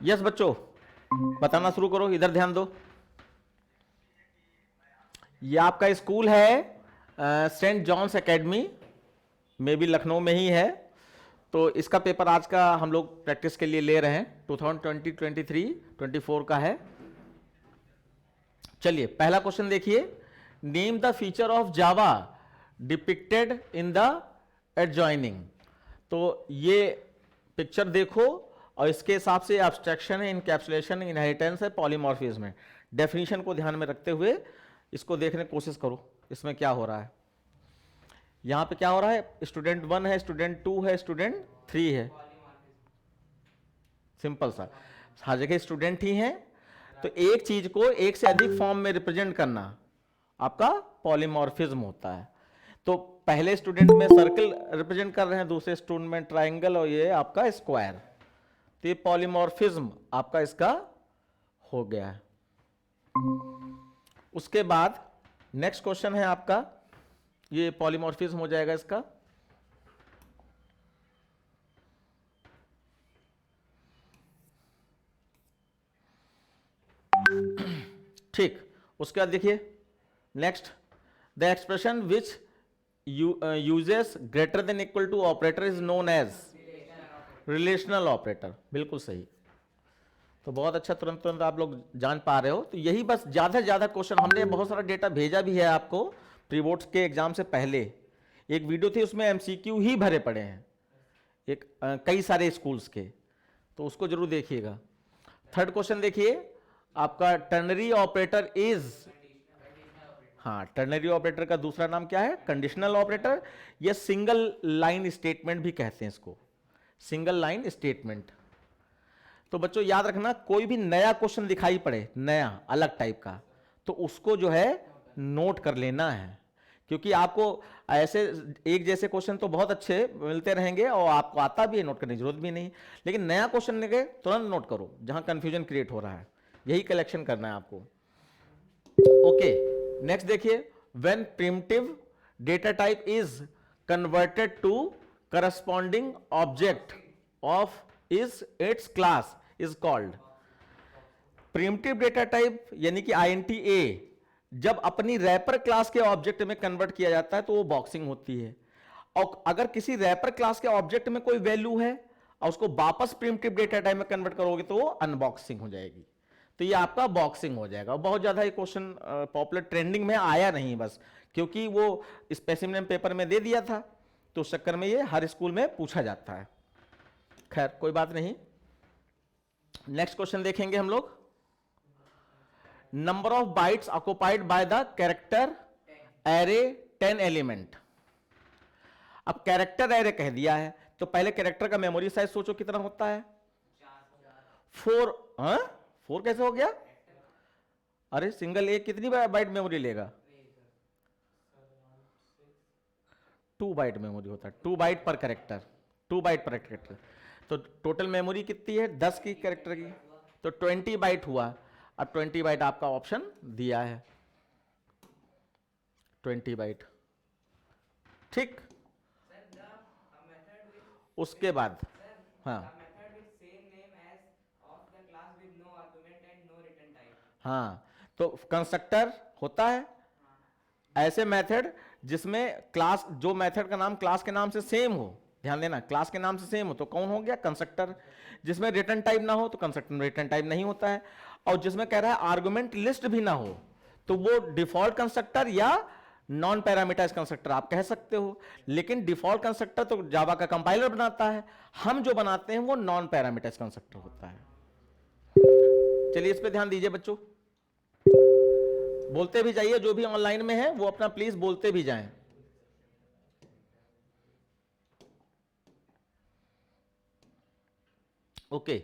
Yes बच्चों, बताना शुरू करो, इधर ध्यान दो। ये आपका स्कूल है सेंट जॉन्स एकेडमी, मे भी लखनऊ में ही है। तो इसका पेपर आज का हम लोग प्रैक्टिस के लिए ले रहे हैं। 2020, 23, 24 का है। चलिए पहला क्वेश्चन देखिए, name the feature of Java depicted in the adjoining. तो ये पिक्चर देखो और इसके हिसाब से एब्स्ट्रैक्शन है, इनकैप्सुलेशन, इनहेरिटेंस है, पॉलीमॉर्फिज्म है। डेफिनेशन को ध्यान में रखते हुए इसको देखने की कोशिश करो, इसमें क्या हो रहा है। यहां पे क्या हो रहा है, स्टूडेंट 1 है, स्टूडेंट 2 है, स्टूडेंट 3 है। सिंपल सा, हर जगह स्टूडेंट ही है। तो एक चीज को एक से अधिक फॉर्म में रिप्रेजेंट करना आपका पॉलीमॉर्फिज्म होता है। तो पहले स्टूडेंट में सर्कल रिप्रेजेंट कर रहे हैं, दूसरे स्टूडेंट में ट्राइंगल, और ये आपका स्क्वायर। तो ये पॉलीमॉर्फिज्म आपका इसका हो गया है। उसके बाद नेक्स्ट क्वेश्चन है आपका, ये पॉलीमॉर्फिज्म हो जाएगा इसका। ठीक, उसके बाद देखिए next, the expression which uses greater than equal to operator is known as relational operator. बिल्कुल सही। तो बहुत अच्छा, तुरंत तुरंत आप लोग जान पा रहे हो। तो यही बस, ज्यादा से ज्यादा क्वेश्चन, हमने बहुत सारा डेटा भेजा भी है आपको प्री बोर्ड्स के एग्जाम से पहले। एक वीडियो थी, उसमें एमसीक्यू ही भरे पड़े हैं, एक कई सारे स्कूल्स के, तो उसको जरूर देखिएगा। थर्ड क्वेश्चन देखिए आपका, टर्नरी ऑपरेटर इज, हाँ, टर्नरी ऑपरेटर का दूसरा नाम क्या है, कंडीशनल ऑपरेटर, या सिंगल लाइन स्टेटमेंट भी कहते हैं इसको, सिंगल लाइन स्टेटमेंट। तो बच्चों याद रखना, कोई भी नया क्वेश्चन दिखाई पड़े, नया अलग टाइप का, तो उसको जो है नोट कर लेना है, क्योंकि आपको ऐसे एक जैसे क्वेश्चन तो बहुत अच्छे मिलते रहेंगे और आपको आता भी है, नोट करने की जरूरत भी नहीं। लेकिन नया क्वेश्चन लेके तुरंत नोट करो जहां कंफ्यूजन क्रिएट हो रहा है, यही कलेक्शन करना है आपको। ओके, नेक्स्ट देखिए, when primitive data type is converted to corresponding object of is its class is called. Primitive data type यानी कि INTA जब अपनी रैपर क्लास के ऑब्जेक्ट में कन्वर्ट किया जाता है तो वो बॉक्सिंग होती है। और अगर किसी रैपर क्लास के ऑब्जेक्ट में कोई वैल्यू है और उसको वापस प्रिमिटिव डेटा टाइप में कन्वर्ट करोगे तो वो अनबॉक्सिंग हो जाएगी। तो ये आपका बॉक्सिंग हो जाएगा। बहुत ज्यादा ये क्वेश्चन पॉपुलर ट्रेंडिंग में आया नहीं, बस क्योंकि वो स्पेसिमेन पेपर में दे दिया था, तो उस चक्कर में ये हर स्कूल में पूछा जाता है। खैर कोई बात नहीं। नेक्स्ट क्वेश्चन देखेंगे हम लोग, number of bytes occupied by the character array 10 element. अब कैरेक्टर एरे कह दिया है तो पहले कैरेक्टर का मेमोरी साइज सोचो कितना होता है, 4। हाँ, 4 कैसे हो गया? अरे सिंगल ए कितनी बाइट मेमोरी लेगा? 2 बाइट मेमोरी होता है, 2 बाइट पर कैरेक्टर, 2 बाइट पर कैरेक्टर। तो टोटल मेमोरी कितनी है 10 की कैरेक्टर की, तो 20 बाइट हुआ। अब 20 बाइट आपका ऑप्शन दिया है, 20 बाइट। ठीक, उसके बाद हाँ हाँ, तो कंस्ट्रक्टर होता है ऐसे मेथड जिसमें क्लास, जो मेथड का नाम क्लास के नाम से सेम हो, ध्यान देना, क्लास के नाम से सेम हो तो कौन हो गया, कंस्ट्रक्टर। जिसमें रिटर्न टाइप ना हो तो कंस्ट्रक्टर में रिटर्न टाइप नहीं होता है। और जिसमें कह रहा है आर्गुमेंट लिस्ट भी ना हो तो वो डिफॉल्ट कंस्ट्रक्टर या नॉन पैरामीटराइज कंस्ट्रक्टर आप कह सकते हो। लेकिन डिफॉल्ट कंस्ट्रक्टर तो जावा का कंपाइलर बनाता है, हम जो बनाते हैं वो नॉन पैरामीटराइज कंस्ट्रक्टर होता है। चलिए इस पे ध्यान दीजिए बच्चों, बोलते भी जाइए, जो भी ऑनलाइन में है वो अपना प्लीज बोलते भी जाएं। ओके,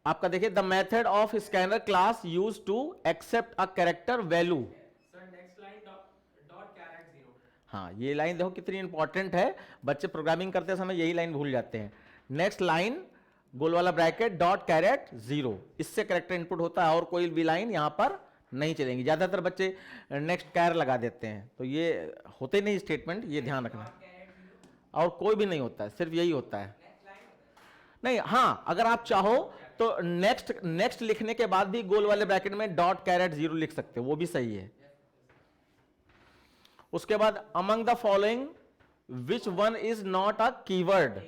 आपका देखिए, the method of scanner class use to accept a character value. हाँ, ये लाइन देखो कितनी इंपॉर्टेंट है, बच्चे प्रोग्रामिंग करते समय यही लाइन भूल जाते हैं। नेक्स्ट लाइन गोल वाला ब्रैकेट डॉट कैरेट 0, इससे कैरेक्टर इनपुट होता है और कोई भी लाइन यहां पर नहीं चलेंगी। ज्यादातर बच्चे नेक्स्ट कैर लगा देते हैं, तो ये होते नहीं स्टेटमेंट, ये ध्यान रखना। और कोई भी नहीं होता है, सिर्फ यही होता है। नहीं, हाँ अगर आप चाहो तो नेक्स्ट लिखने के बाद भी गोल वाले ब्रैकेट में डॉट कैरेट 0 लिख सकते हो, वो भी सही है। उसके बाद among the following which one is not a keyword.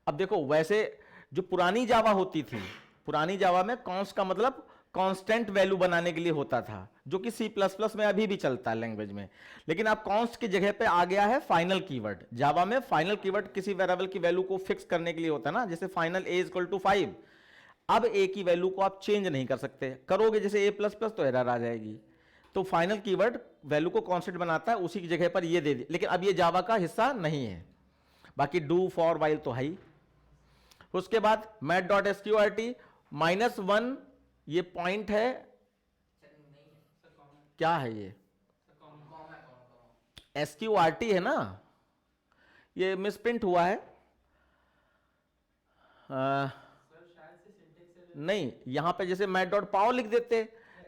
अब देखो, वैसे जो पुरानी जावा होती थी, पुरानी जावा में कॉन्स्ट का मतलब कांस्टेंट वैल्यू बनाने के लिए होता था, जो कि सी प्लस प्लस में अभी भी चलता है लैंग्वेज में। लेकिन अब कॉन्स्ट की जगह पे आ गया है फाइनल कीवर्ड। जावा में फाइनल कीवर्ड किसी वेरिएबल की वैल्यू को फिक्स करने के लिए होता है ना, जैसे फाइनल ए इक्वल टू 5। अब ए की वैल्यू को आप चेंज नहीं कर सकते, करोगे जैसे ए प्लस प्लस तो एरर आ जाएगी। तो फाइनल कीवर्ड वैल्यू को कांस्टेंट बनाता है, उसी की जगह पर ये दे दी। लेकिन अब ये जावा का हिस्सा नहीं है। बाकी डू फॉर वाइल तो है ही। उसके बाद मैट डॉट एसक्यूआरटी -1 ये पॉइंट है, क्या है ये एसक्यूआरटी है ना, ये मिसप्रिंट हुआ है। नहीं, यहां पे जैसे मैट डॉट पावर लिख देते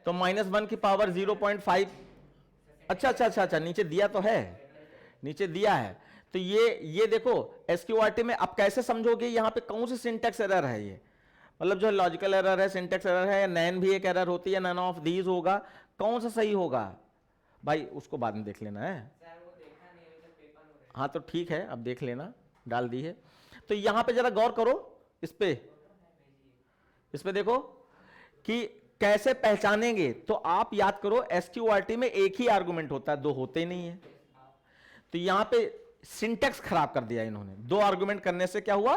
तो -1 की पावर 0.5। अच्छा, नीचे दिया तो है, नीचे दिया है। तो ये देखो एसक्यूआरटी में अब कैसे समझोगे यहां पे कौन सी सिंटैक्स एरर है ये, मतलब जो लॉजिकल एरर है, सिंटैक्स एरर है, या नैन भी एक एरर होती है, नन ऑफ दीज होगा, कौन सा सही होगा भाई, उसको बाद में देख लेना है। हाँ तो ठीक है, अब देख लेना, डाल दी है। तो यहां पे जरा गौर करो, इस पे देखो कि कैसे पहचानेंगे। तो आप याद करो एसक्यूआरटी में एक ही आर्गुमेंट होता है, दो होते ही नहीं है। तो यहां पे सिंटैक्स खराब कर दिया इन्होंने, 2 आर्गुमेंट करने से क्या हुआ,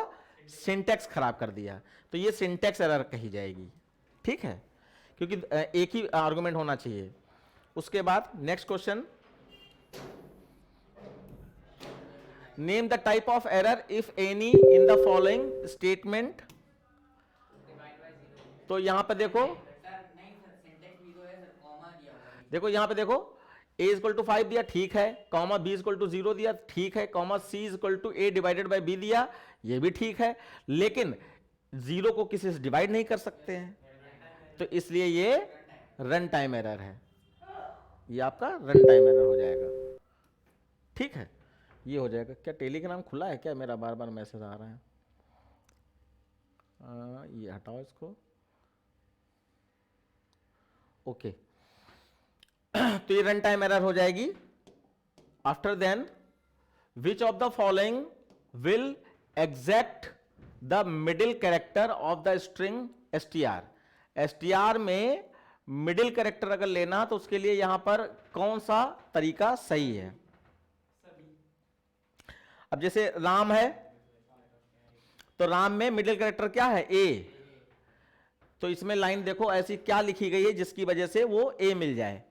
सिंटैक्स खराब कर दिया। तो ये सिंटैक्स एरर कही जाएगी, ठीक है, क्योंकि एक ही आर्गुमेंट होना चाहिए। उसके बाद next question, name the type of error if any in the following statement. तो यहां पे देखो यहां पे देखो a इक्वल टू 5 दिया, ठीक है, कॉमा b इक्वल टू 0 दिया, ठीक है, comma c equal to a divided by b दिया, ये भी ठीक है। लेकिन 0 को किसी से डिवाइड नहीं कर सकते हैं, तो इसलिए ये रन टाइम एरर है, ये आपका रन टाइम एरर हो जाएगा, ठीक है, ये हो जाएगा। क्या टेलीग्राम खुला है क्या, मेरा बार बार मैसेज आ रहा है, ये हटाओ इसको, ओके। तो ये रन टाइम एरर हो जाएगी। After then which of the following will exact the middle character of the string str। str में मिडिल कैरेक्टर अगर लेना तो उसके लिए यहां पर कौन सा तरीका सही है। अब जैसे राम है, तो राम में मिडिल कैरेक्टर क्या है, a। तो इसमें लाइन देखो ऐसी क्या लिखी गई है जिसकी वजह से वो a मिल जाए।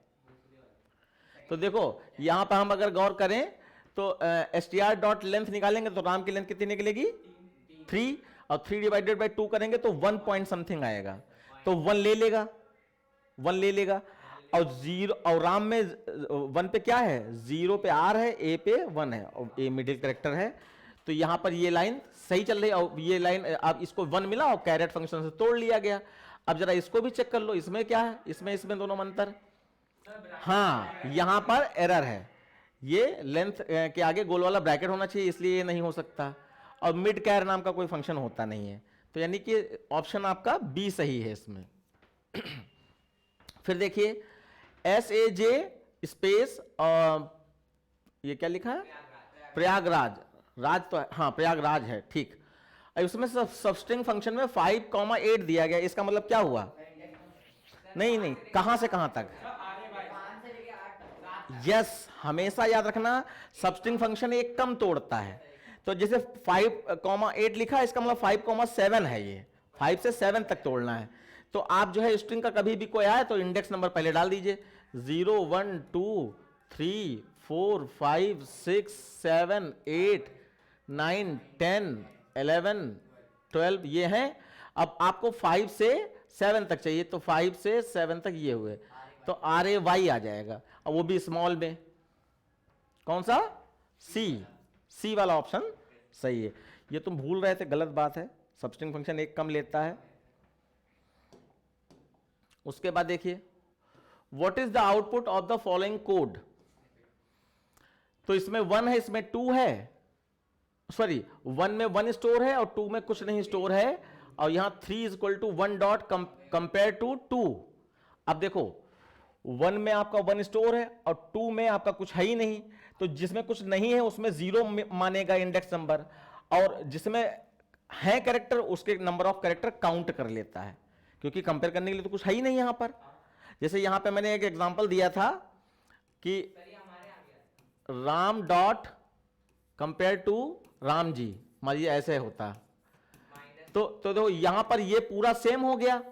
तो देखो यहां पर हम अगर गौर करें तो str डॉट लेंथ निकालेंगे तो राम की लेंथ कितनी निकलेगी, 3, और 3 डिवाइडेड बाय 2 करेंगे तो 1 पॉइंट समथिंग आएगा, तो 1 ले लेगा, 1 ले लेगा। और 0 और राम में 1 पे क्या है, 0 पे r है, a पे 1 है, और a मिडिल कैरेक्टर है। तो यहां पर ये लाइन सही चल रही है, और ये लाइन अब इसको 1 मिला और कैरेट फंक्शन से तोड़ लिया गया। अब जरा इसको भी चेक कर लो, इसमें क्या है, इसमें दोनों में अंतर, हाँ यहां पर एरर है, ये लेंथ के आगे गोल वाला ब्रैकेट होना चाहिए, इसलिए ये नहीं हो सकता, और मिड कैर नाम का कोई फंक्शन होता नहीं है। तो यानी कि ऑप्शन आपका बी सही है इसमें। फिर देखिए SAJ स्पेस, ये क्या लिखा है, प्रयागराज, राज तो है, हाँ प्रयागराज है, ठीक। उसमें सबस्ट्रिंग फंक्शन में 5,8 दिया गया, इसका मतलब क्या हुआ, नहीं कहां से कहां तक, यस हमेशा याद रखना सबस्ट्रिंग फंक्शन एक कम तोड़ता है। तो जैसे 5,8 लिखा है, इसका मतलब 5,7 है, ये 5 से 7 तक तोड़ना है। तो आप जो है स्ट्रिंग का कभी भी कोई आए तो इंडेक्स नंबर पहले डाल दीजिए, 0 1 2 3 4 5 6 7 8 9 10 11 12 ये हैं। अब आपको 5 से 7 तक चाहिए, तो 5 से 7 तक ये हुए, तो RAY आ जाएगा, और वो भी स्मॉल में, कौन सा, सी वाला ऑप्शन सही है। ये तुम भूल रहे थे, गलत बात है, सबस्ट्रिंग फंक्शन एक कम लेता है। उसके बाद देखिए what is the output of the following code. तो इसमें 1 है, इसमें 2 है, सॉरी, 1 में 1 स्टोर है और 2 में कुछ नहीं स्टोर है, और यहां 3 is equal to 1 dot compare to 2। अब देखो 1 में आपका 1 स्टोर है और 2 में आपका कुछ है ही नहीं, तो जिसमें कुछ नहीं है उसमें 0 मानेगा इंडेक्स नंबर, और जिसमें है कैरेक्टर उसके नंबर ऑफ कैरेक्टर काउंट कर लेता है, क्योंकि कंपेयर करने के लिए तो कुछ है ही नहीं यहां पर। जैसे यहां पे मैंने एक एग्जांपल दिया था कि Ram dot compare to Ram ji, मान लीजिए ऐसे होता, तो देखो यहां पर ये पूरा सेम हो गया,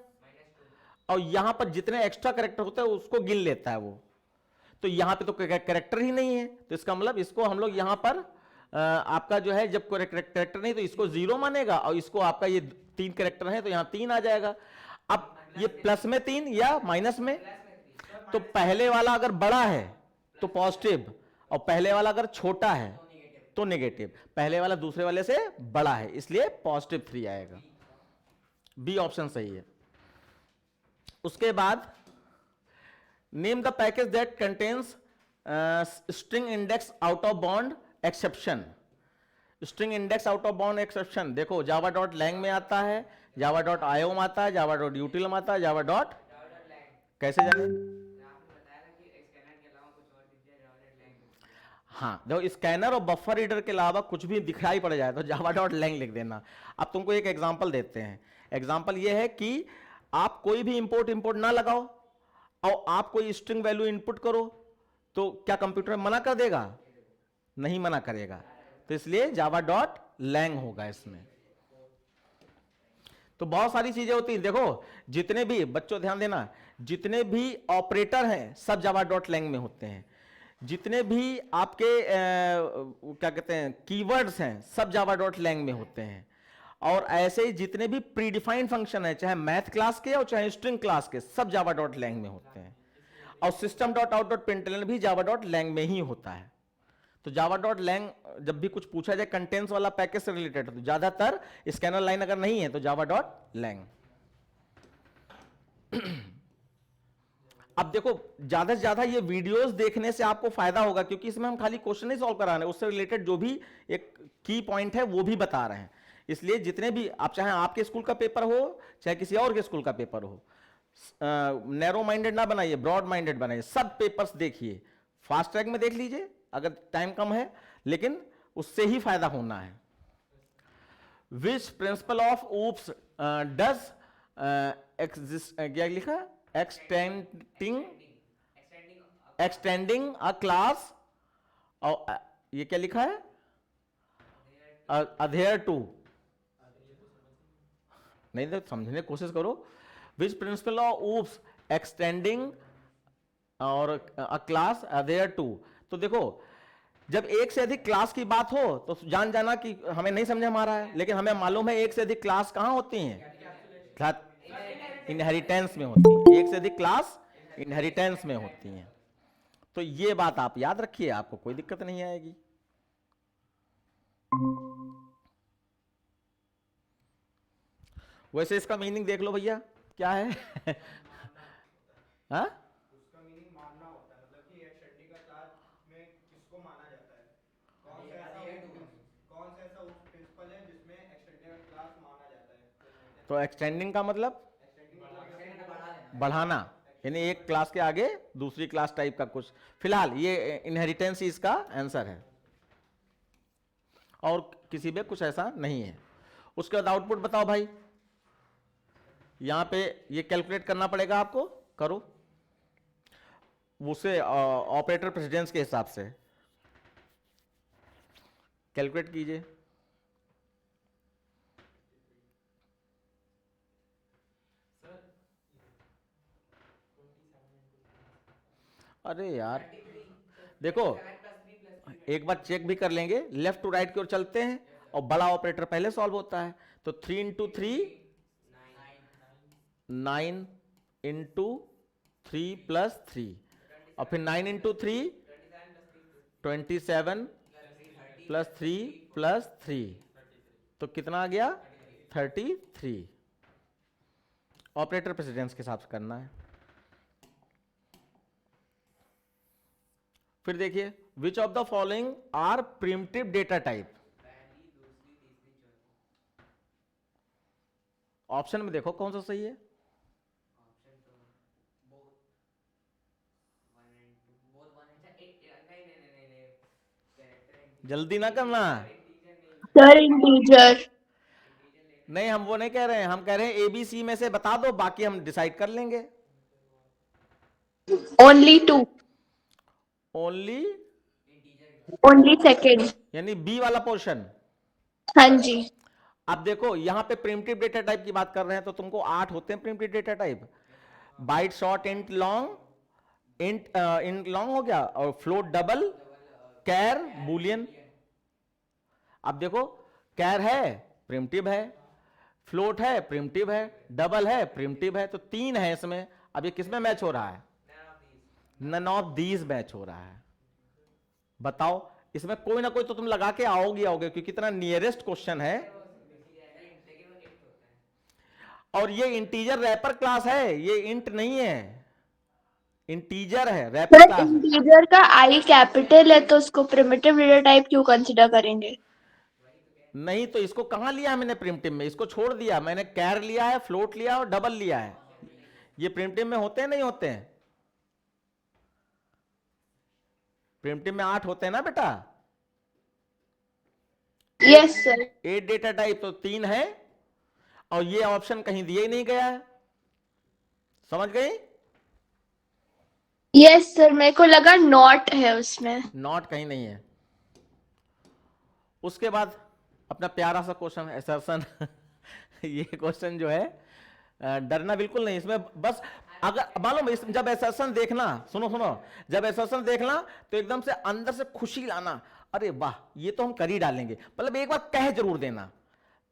और यहां पर जितने एक्स्ट्रा कैरेक्टर होते हैं उसको गिन लेता है वो, तो यहां पे तो कैरेक्टर ही नहीं है, तो इसका मतलब इसको हम लोग यहां पर आपका जो है जब कैरेक्टर नहीं तो इसको 0 मानेगा, और इसको आपका ये 3 कैरेक्टर है तो यहां 3 आ जाएगा। अब ये प्लस में 3 या माइनस में, तो पहले वाला अगर बड़ा है तो पॉजिटिव, और पहले वाला अगर छोटा है तो नेगेटिव। पहले वाला दूसरे वाले से बड़ा है इसलिए +3 आएगा, बी ऑप्शन सही है। उसके बाद name the package that contains string index out of bound exception. String index out of bound exception देखो जावा डॉट लैंग में आता है, जावा डॉट आईओ में आता है, जावा डॉट यूटिल में आता है, जावा डॉट कैसे जाने। हाँ देखो स्कैनर और बफर रीडर के अलावा कुछ भी दिखाई पड़ जाए तो जावा डॉट लैंग लिख देना। अब तुमको एक एग्जांपल देते हैं। एग्जांपल ये है कि आप कोई भी इंपोर्ट ना लगाओ और आप कोई स्ट्रिंग वैल्यू इनपुट करो तो क्या कंप्यूटर मना कर देगा? नहीं मना करेगा, तो इसलिए जावा डॉट लैंग होगा इसमें। तो बहुत सारी चीजें होती हैं, देखो जितने भी बच्चों ध्यान देना, जितने भी ऑपरेटर हैं सब जावा डॉट लैंग में होते हैं, जितने भी आपके क्या कहते हैं कीवर्ड्स हैं सब जावा डॉट लैंग में होते हैं, और ऐसे ही जितने भी प्रीडिफाइंड फंक्शन है चाहे मैथ क्लास के और चाहे स्ट्रिंग क्लास के सब जावा डॉट लैंग में होते हैं, और system dot out dot println भी जावा डॉट लैंग में ही होता है। तो जावा डॉट लैंग जब भी कुछ पूछा जाए कंटेंट्स वाला पैकेज से रिलेटेड तो ज्यादातर स्कैनर लाइन अगर नहीं है तो जावा डॉट लैंग। अब देखो ज्यादा से ज्यादा ये वीडियोस देखने से आपको फायदा होगा, क्योंकि इसमें हम खाली क्वेश्चन ही सॉल्व करा रहे हैं, उससे रिलेटेड जो भी एक की पॉइंट है वो भी बता रहे हैं। इसलिए जितने भी आप चाहे आपके स्कूल का पेपर हो चाहे किसी और के स्कूल का पेपर हो, नैरो माइंडेड ना बनाइए, ब्रॉड माइंडेड बनाइए। सब पेपर्स देखिए, फास्ट ट्रैक में देख लीजिए अगर टाइम कम है, लेकिन उससे ही फायदा होना है। विच principle of oops does exist, क्या लिखा, एक्सटेंडिंग अ क्लास, और ये क्या लिखा है, अधेयर टू, नहीं तो समझने की कोशिश करो। Which principle of oops extending और अ क्लास अधेयर टू, तो देखो जब एक से अधिक क्लास की बात हो तो जान जाना कि हमें नहीं समझ में आ रहा है, लेकिन हमें मालूम है एक से अधिक क्लास कहां होती हैं, इनहेरिटेंस में होती हैं। एक से अधिक क्लास इनहेरिटेंस में होती हैं, तो ये बात आप याद रखिए, आपको कोई दिक्कत नहीं आएगी। वैसे इसका मीनिंग देख लो भैया क्या है। हाँ उसका मीनिंग मानना होता है, मतलब कि एक्सटेंडिंग का क्लास में किसको माना जाता है, कौन सा ऐसा उप प्रिंसिपल है जिसमें एक्सटेंडिंग का क्लास माना जाता है। तो एक्सटेंडिंग का मतलब बढ़ाना, यानी एक क्लास के आगे दूसरी क्लास टाइप का कुछ। फिलहाल ये इनहेरिटेंस ही इसका आंसर है, और किसी में कुछ ऐसा नहीं है। उसके बाद आउटपुट बताओ भाई, यहां पे ये कैलकुलेट करना पड़ेगा आपको, करो उसे ऑपरेटर प्रेसिडेंस के हिसाब से कैलकुलेट कीजिए। अरे यार देखो एक बार चेक भी कर लेंगे, लेफ्ट टू राइट की ओर चलते हैं और बड़ा ऑपरेटर पहले सॉल्व होता है, तो 3 इंटू 3 9 इंटू 3 प्लस 3, और फिर 9 इंटू 3 27 प्लस 3 प्लस 3, तो कितना आ गया 33। ऑपरेटर प्रेसिडेंस के हिसाब से करना है। फिर देखिए which of the following are primitive data type, option में देखो कौन सा सही है। ऑप्शन तो बोथ 1 and 2 बोथ 1 and नहीं कैरेक्टर जल्दी ना करना। इंटीजर नहीं सर इंटीजर। इंटीजर लेना नहीं, हम वो नहीं कह रहे हैं, हम कह रहे हैं एबीसी में से बता दो, बाकी हम डिसाइड कर लेंगे। Only 2, only integer only second. यानी बी वाला पोर्शन। हाँ जी। अब देखो यहां पे प्रिमिटिव डेटा टाइप की बात कर रहे हैं, तो तुमको 8 होते हैं primitive data type. Byte, short, int, long, int long हो गया, और फ्लोट, डबल, कैर, बूलियन। अब देखो कैर है प्रिमिटिव है, फ्लोट है प्रिमिटिव है, डबल है प्रिमिटिव है, तो 3 है इसमें। अब ये किसमें मैच हो रहा है? नन ऑफ दीज मैच हो रहा है। बताओ, इसमें कोई ना कोई तो तुम लगा के आओगे क्योंकि इतना नियरेस्ट क्वेश्चन है। लेकिन वो इंट होता है और ये इंटीजर रैपर क्लास है, ये इंट नहीं है, इंटीजर है, सर रैपर क्लास है। इंटीजर का आई कैपिटल है तो उसको प्रिमिटिव डेटा टाइप क्यों कंसिडर करेंगे? नहीं तो इसको कहां लिया है मैंने प्रिमिटिव में? इसको छोड़ दिया मैंने, कैर लिया है, फ्लोट लिया और डबल लिया है। ये प्रिमिटिव में होते हैं नहीं होते हैं? प्रिमिटिव में 8 होते हैं ना बेटा, यस सर। 8 डेटा टाइप, तो 3 है, और ये ऑप्शन कहीं दिया ही नहीं गया है। समझ गई? यस सर, मेरे को लगा नॉट है उसमें। नॉट कहीं नहीं है। उसके बाद अपना प्यारा सा क्वेश्चन असर्शन ये क्वेश्चन जो है, डरना बिल्कुल नहीं इसमें, बस अगर मालूम जब असर्शन देखना, सुनो, जब असर्शन देखना तो एकदम से अंदर से खुशी लाना, अरे वाह ये तो हम कर ही डालेंगे, मतलब एक बार कह जरूर देना।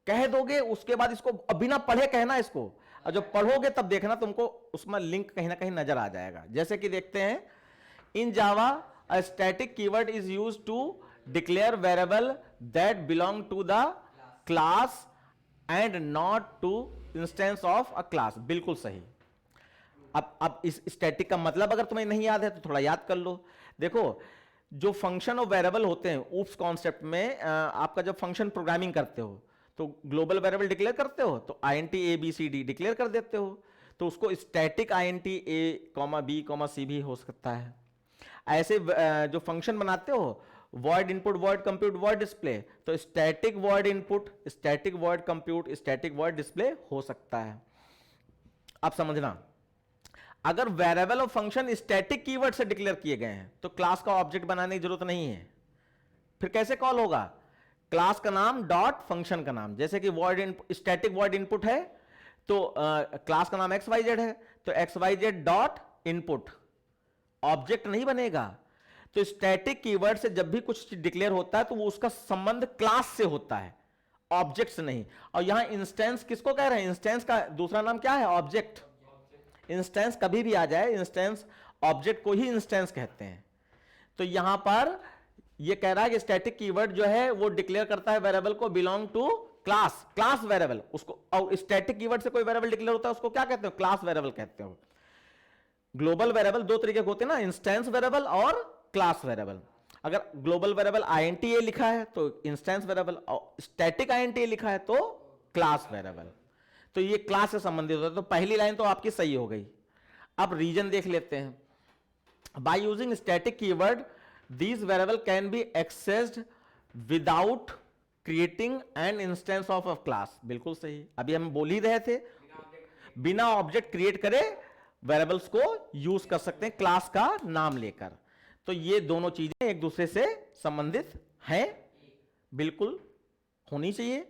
कह दोगे उसके बाद इसको बिना पढ़े कहना इसको, और जब पढ़ोगे तब देखना तुमको उसमें लिंक कहीं ना कहीं नजर आ जाएगा। जैसे कि देखते हैं, in Java a static keyword is used to declare variable that belong to the class and not to instance of a class. बिल्कुल सही। अब इस स्टैटिक का मतलब अगर तुम्हें नहीं याद है तो थोड़ा याद कर लो। देखो जो फंक्शन और वेरिएबल होते हैं ऊप्स कॉन्सेप्ट में, आपका जब फंक्शन प्रोग्रामिंग करते हो तो ग्लोबल वेरिएबल डिक्लेयर करते हो तो int a b c d declare कर देते हो, तो उसको static int a, b, c भी हो सकता है। ऐसे जो फंक्शन बनाते हो void input, void compute, void display, तो static void input, static void compute, static void display हो सकता है। अब समझना, अगर वेरिएबल और फंक्शन स्टैटिक कीवर्ड से डिक्लेयर किए गए हैं तो क्लास का ऑब्जेक्ट बनाने की जरूरत नहीं है। फिर कैसे कॉल होगा? क्लास का नाम डॉट फंक्शन का नाम, जैसे कि void स्टैटिक void इनपुट है तो क्लास का नाम xyz है तो xyz डॉट इनपुट, ऑब्जेक्ट नहीं बनेगा। तो स्टैटिक कीवर्ड से जब भी कुछ डिक्लेयर होता है तो वो उसका संबंध क्लास से होता है, ऑब्जेक्ट से नहीं। और यहां इंस्टेंस किसको कह रहे हैं? इंस्टेंस का दूसरा नाम क्या है? ऑब्जेक्ट। इंस्टेंस कभी भी आ जाए, इंस्टेंस ऑब्जेक्ट को ही इंस्टेंस कहते हैं। तो यहां पर ये कह रहा है कि स्टैटिक कीवर्ड जो है वो डिक्लेयर करता है वेरिएबल को belong to class, class variable उसको। और स्टैटिक कीवर्ड से कोई वेरिएबल डिक्लेयर होता है उसको क्या कहते हो? क्लास वेरिएबल कहते हो। ग्लोबल वेरिएबल दो तरीके के होते हैं ना, इंस्टेंस वेरिएबल और क्लास वेरिएबल। अगर ग्लोबल वेरिएबल int a लिखा है तो इंस्टेंस वेरिएबल, और स्टैटिक int a लिखा है तो क्लास वेरिएबल। तो ये क्लास से संबंधित होता है। तो पहली लाइन तो आपकी सही हो गई। अब रीजन देख लेते हैं। By using static keyword these variable can be accessed without creating an instance of a class। बिल्कुल सही, अभी हम बोल ही रहे थे, बिना ऑब्जेक्ट क्रिएट करे वेरिएबल्स को यूज कर सकते हैं क्लास का नाम लेकर। तो ये दोनों चीजें एक दूसरे से संबंधित हैं, बिल्कुल होनी चाहिए।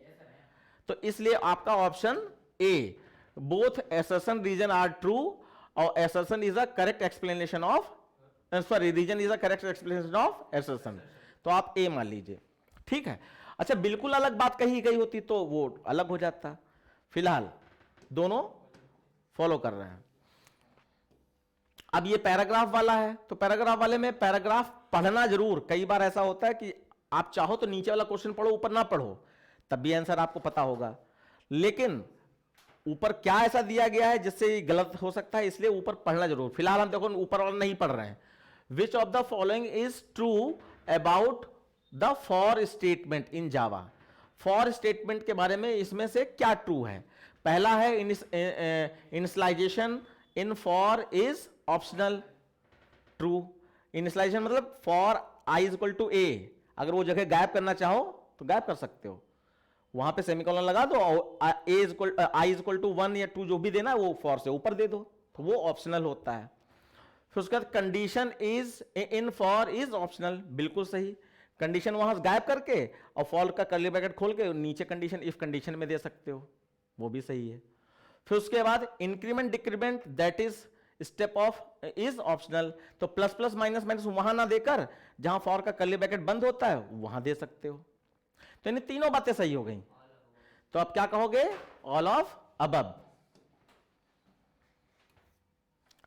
तो इसलिए आपका option A, both assertion reason are true और assertion is a correct explanation of, sorry reason is a correct explanation of assertion। तो आप ए मान लीजिए, ठीक है। अच्छा बिल्कुल अलग बात कही गई होती तो वो अलग हो जाता। फिलहाल दोनों फॉलो कर रहे हैं। अब ये पैराग्राफ वाला है तो पैराग्राफ वाले में पैराग्राफ पढ़ना जरूर। कई बार ऐसा होता है कि आप चाहो तो नीचे वाला क्वेश्चन पढ़ो, ऊपर ना पढ़ो, तब भी आंसर आपको पता होगा। लेकिन ऊपर क्या ऐसा दिया गया है जिससे ये गलत हो सकता है, इसलिए ऊपर पढ़ना जरूर। फिलहाल हम देखो ऊपर वाला नहीं पढ़ रहे हैं। विच of the following is true about the for statement in Java. For statement के बारे में इसमें से क्या ट्रू है? पहला है initialization in for is optional, true. Initialization मतलब for i is equal to a, अगर वो जगह गायब करना चाहो तो गायब कर सकते हो, वहां पे सेमीकोलन लगा दो, आई इज इक्वल टू 1 या 2 जो भी देना है वो फॉर से ऊपर दे दो, तो वो ऑप्शनल होता है। फिर उसके बाद condition is in for is optional, बिल्कुल सही। कंडीशन वहां गायब करके और फॉर का कर्ली ब्रैकेट खोल के नीचे कंडीशन इफ कंडीशन में दे सकते हो, वो भी सही है। फिर उसके बाद increment decrement that is step of is optional, तो प्लस प्लस माइनस माइनस वहां ना देकर जहां फॉर का कर्ली ब्रैकेट बंद होता है वहां दे सकते हो। तो इन तीनों बातें सही हो गई, तो आप क्या कहोगे? All of above.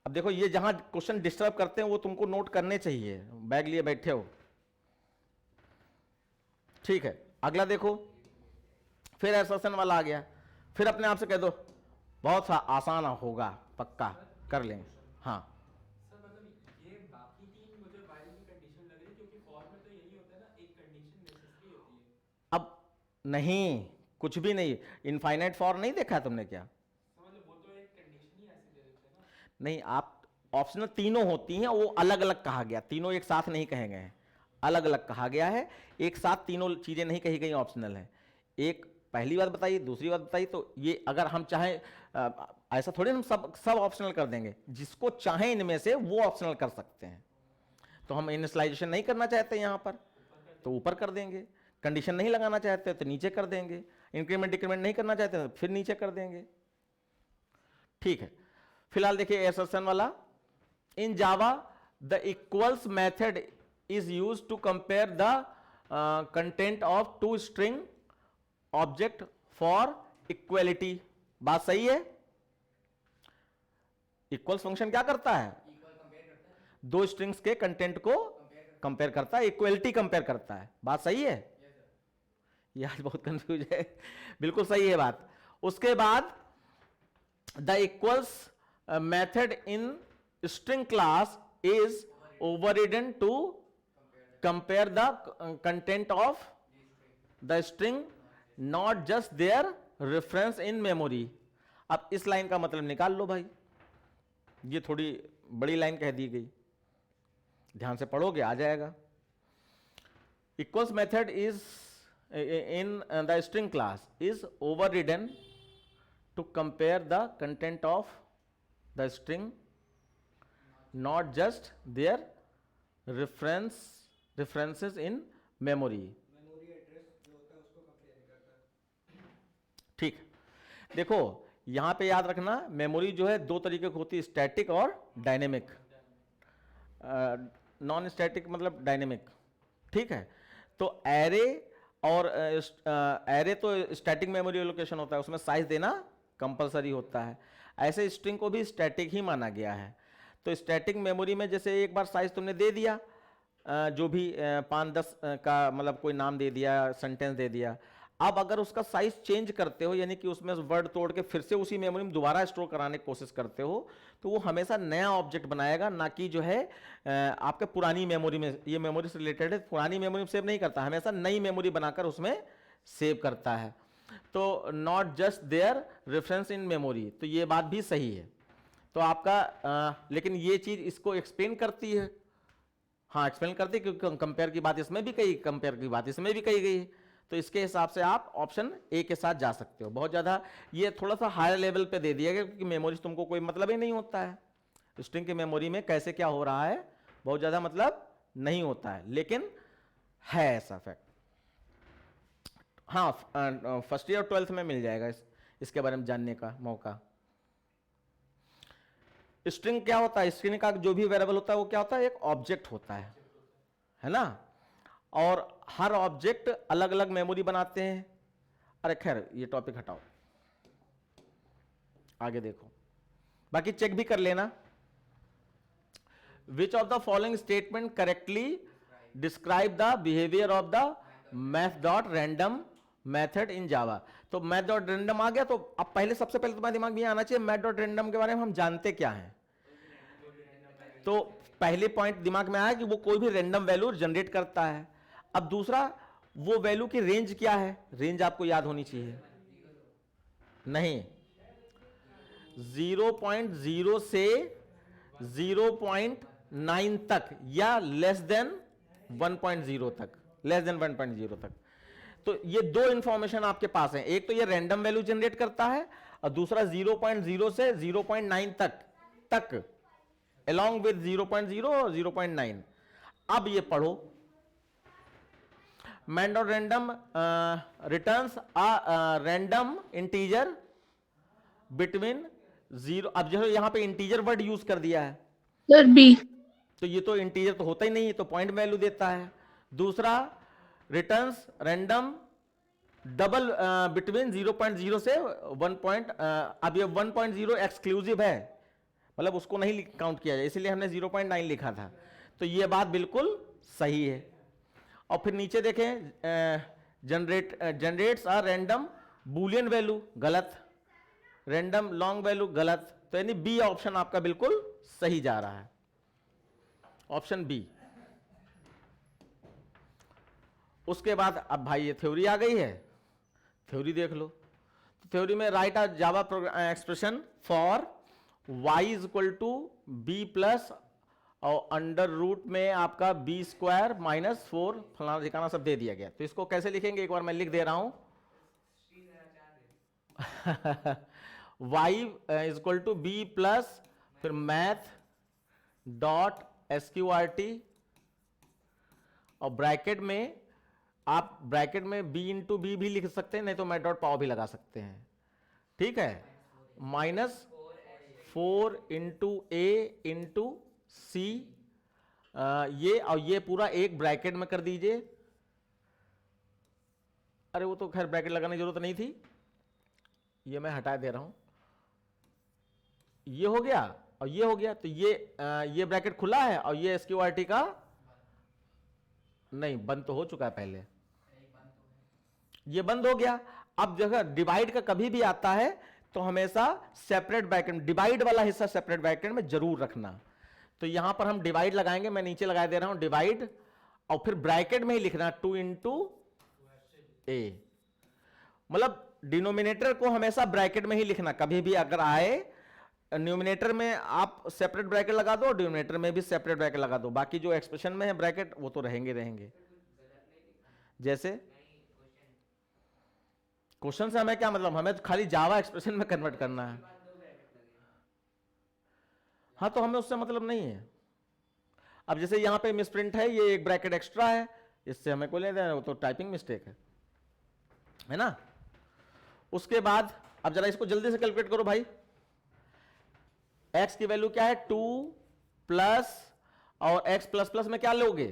अब देखो ये जहां क्वेश्चन डिस्टर्ब करते हैं वो तुमको नोट करने चाहिए, बैग लिए बैठे हो, ठीक है। अगला देखो, फिर एसर्शन वाला आ गया, फिर अपने आप से कह दो बहुत सा आसान होगा, पक्का कर लेंगे। हाँ सर मतलब ये बाकी तीन मुझे वाइल की कंडीशन लग रही है, क्योंकि फॉर में तो यही होता है ना, एक कंडीशन नेसेसरी होती है। अब नहीं, कुछ भी नहीं, इनफाइनाइट फॉर नहीं देखा तुमने क्या? मतलब वो तो एक कंडीशन ही ऐसे दे देते हैं ना। नहीं, आप ऑप्शनल तीनों होती हैं, वो अलग अलग कहा गया, तीनों एक साथ नहीं कहे गए हैं, अलग अलग कहा गया है, एक साथ तीनों चीजें नहीं कही गई ऑप्शनल है। एक पहली बात बताइए, दूसरी बात बताइए, तो ये अगर हम चाहें ऐसा थोड़ी हम सब ऑप्शनल कर देंगे, जिसको चाहें इनमें से वो ऑप्शनल कर सकते हैं। तो हम इनिशियलाइजेशन नहीं करना चाहते यहां पर तो ऊपर कर देंगे, कंडीशन नहीं लगाना चाहते तो नीचे कर देंगे, इंक्रीमेंट डिक्रीमेंट नहीं करना चाहते तो फिर नीचे कर देंगे, ठीक है। फिलहाल देखिए एसर्शन वाला, in Java the equals method is used to compare the content of two string object for equality। बात सही है? इक्वल्स फंक्शन क्या करता है? इक्वल कंपेयर करता है, दो स्ट्रिंग्स के कंटेंट को कंपेयर करता है, इक्वलिटी कंपेयर करता है। बात सही है? Yes sir. ये आज बहुत कंफ्यूज है, बिल्कुल सही है बात। उसके बाद the equals method in string class is overridden to compare the content of the string not just their reference in memory। अब इस लाइन का मतलब निकाल लो भाई, ये थोड़ी बड़ी लाइन कह दी गई, ध्यान से पढ़ोगे आ जाएगा। Equals method is in the string class is overridden to compare the content of the string not just their references in memory। Memory address जो होता है उसको कंपेयर नहीं करता। ठीक, देखो यहां पे याद रखना मेमोरी जो है दो तरीके की होती है, स्टैटिक और डायनेमिक। नॉन स्टैटिक मतलब डायनेमिक, ठीक है। तो एरे और एरे तो स्टैटिक मेमोरी लोकेशन होता है, उसमें साइज देना कंपलसरी होता है, ऐसे स्ट्रिंग को भी स्टैटिक ही माना गया है। तो स्टैटिक मेमोरी में जैसे एक बार साइज तुमने दे दिया, जो भी 5-10 का मतलब कोई नाम दे दिया, सेंटेंस दे दिया, अब अगर उसका साइज चेंज करते हो, यानी कि उसमें वर्ड तोड़ के फिर से उसी मेमोरी में दोबारा स्टोर कराने की कोशिश करते हो, तो वो हमेशा नया ऑब्जेक्ट बनाएगा, ना कि जो है आपके पुरानी मेमोरी में, ये मेमोरी से रिलेटेड है, पुरानी मेमोरी में सेव नहीं करता, हमेशा नई मेमोरी बनाकर उसमें सेव करता है। तो not just their reference in memory, तो ये बात भी सही है। तो आपका लेकिन ये चीज इसको एक्सप्लेन करती है, हाँ एक्सप्लेन करती है, क्योंकि कंपेयर की बात इसमें भी कही, कंपेयर की बात इसमें भी कही गई है, तो इसके हिसाब से आप ऑप्शन ए के साथ जा सकते हो। बहुत ज़्यादा ये थोड़ा सा हायर लेवल पे दे दिया गया, क्योंकि मेमोरी तुमको कोई मतलब ही नहीं होता है, स्ट्रिंग की मेमोरी में कैसे क्या हो रहा है बहुत ज़्यादा मतलब नहीं होता है, लेकिन है ऐसा फैक्ट। हाँ फर्स्ट ईयर और 12th में मिल जाएगा इसके बारे में जानने का मौका। स्ट्रिंग क्या होता है? स्ट्रिंग का जो भी वेरिएबल होता है वो क्या होता है? एक ऑब्जेक्ट होता है ना, और हर ऑब्जेक्ट अलग अलग मेमोरी बनाते हैं। अरे खैर ये टॉपिक हटाओ, आगे देखो, बाकी चेक भी कर लेना। Which of the following statement correctly describe the behaviour of the math dot random method in Java. तो मैथ डॉट रैंडम आ गया, तो अब पहले सबसे पहले तुम्हारे दिमाग में आना चाहिए मैथ डॉट रैंडम के बारे में हम जानते क्या हैं। तो पहले पॉइंट दिमाग में आया कि वो कोई भी रैंडम वैल्यू जनरेट करता है। अब दूसरा, वो वैल्यू की रेंज क्या है, रेंज आपको याद होनी चाहिए। नहीं, 0.0 से 0.9 तक या लेस देन 1.0 तक, लेस देन 1.0 तक। तो ये दो इंफॉर्मेशन आपके पास है, एक तो ये रैंडम वैल्यू जनरेट करता है और दूसरा 0.0 से 0.9 तक along with 0.0 और 0.9। अब ये पढ़ो, man dot random returns random integer between 0। अब जो यहां पे इंटीजर वर्ड यूज कर दिया है, सर बी। तो ये तो इंटीजर तो होता ही नहीं है, तो पॉइंट वैल्यू देता है। दूसरा रिटर्न्स रैंडम डबल बिटवीन 0.0 से 1. अब ये 1.0 एक्सक्लूसिव है, मतलब उसको नहीं काउंट किया जाए, इसलिए हमने 0.9 लिखा था। तो ये बात बिल्कुल सही है। और फिर नीचे देखें, generates are random boolean value, गलत। रैंडम लॉन्ग वैल्यू, गलत। तो यानी बी ऑप्शन आपका बिल्कुल सही जा रहा है, ऑप्शन बी। उसके बाद अब भाई ये थ्योरी आ गई है, थ्योरी देख लो। थ्योरी में write a Java expression for y is equal to b plus और अंडर रूट में आपका बी स्क्वायर माइनस 4 फलाना ठिकाना सब दे दिया गया। तो इसको कैसे लिखेंगे, एक बार मैं लिख दे रहा हूं। y is equal to b plus फिर मैथ डॉट एसक्यूआरटी और ब्रैकेट में आप ब्रैकेट में b इंटू बी भी लिख सकते हैं, नहीं तो मैथ डॉट पावर भी लगा सकते हैं, ठीक है। माइनस 4 इंटू ए इंटू सी, ये और ये पूरा एक ब्रैकेट में कर दीजिए। अरे वो तो खैर ब्रैकेट लगाने की जरूरत नहीं थी, ये मैं हटा दे रहा हूं। ये हो गया और ये हो गया, तो ये ब्रैकेट खुला है और ये एसक्यूआरटी का नहीं, बंद तो हो चुका है पहले, ये बंद हो गया। अब जगह डिवाइड का कभी भी आता है तो हमेशा सेपरेट ब्रैकेट, डिवाइड वाला हिस्सा सेपरेट ब्रैकेट में जरूर रखना। तो यहां पर हम डिवाइड लगाएंगे, मैं नीचे लगा दे रहा हूं डिवाइड, और फिर ब्रैकेट में ही लिखना 2 इंटू ए, मतलब डिनोमिनेटर को हमेशा ब्रैकेट में ही लिखना। कभी भी अगर आए न्यूमिनेटर में आप सेपरेट ब्रैकेट लगा दो, डिनोमिनेटर में भी सेपरेट ब्रैकेट लगा दो, बाकी जो एक्सप्रेशन में है ब्रैकेट वो तो रहेंगे। जैसे क्वेश्चन से हमें क्या मतलब, हमें तो खाली जावा एक्सप्रेशन में कन्वर्ट करना है। हाँ, तो हमें उससे मतलब नहीं है। अब जैसे यहां पे मिसप्रिंट है, ये एक ब्रैकेट एक्स्ट्रा है, इससे हमें कोई लेना है, वो तो टाइपिंग मिस्टेक है ना। उसके बाद अब जरा इसको जल्दी से कैलकुलेट करो भाई। x की वैल्यू क्या है 2 प्लस, और x प्लस प्लस में क्या लोगे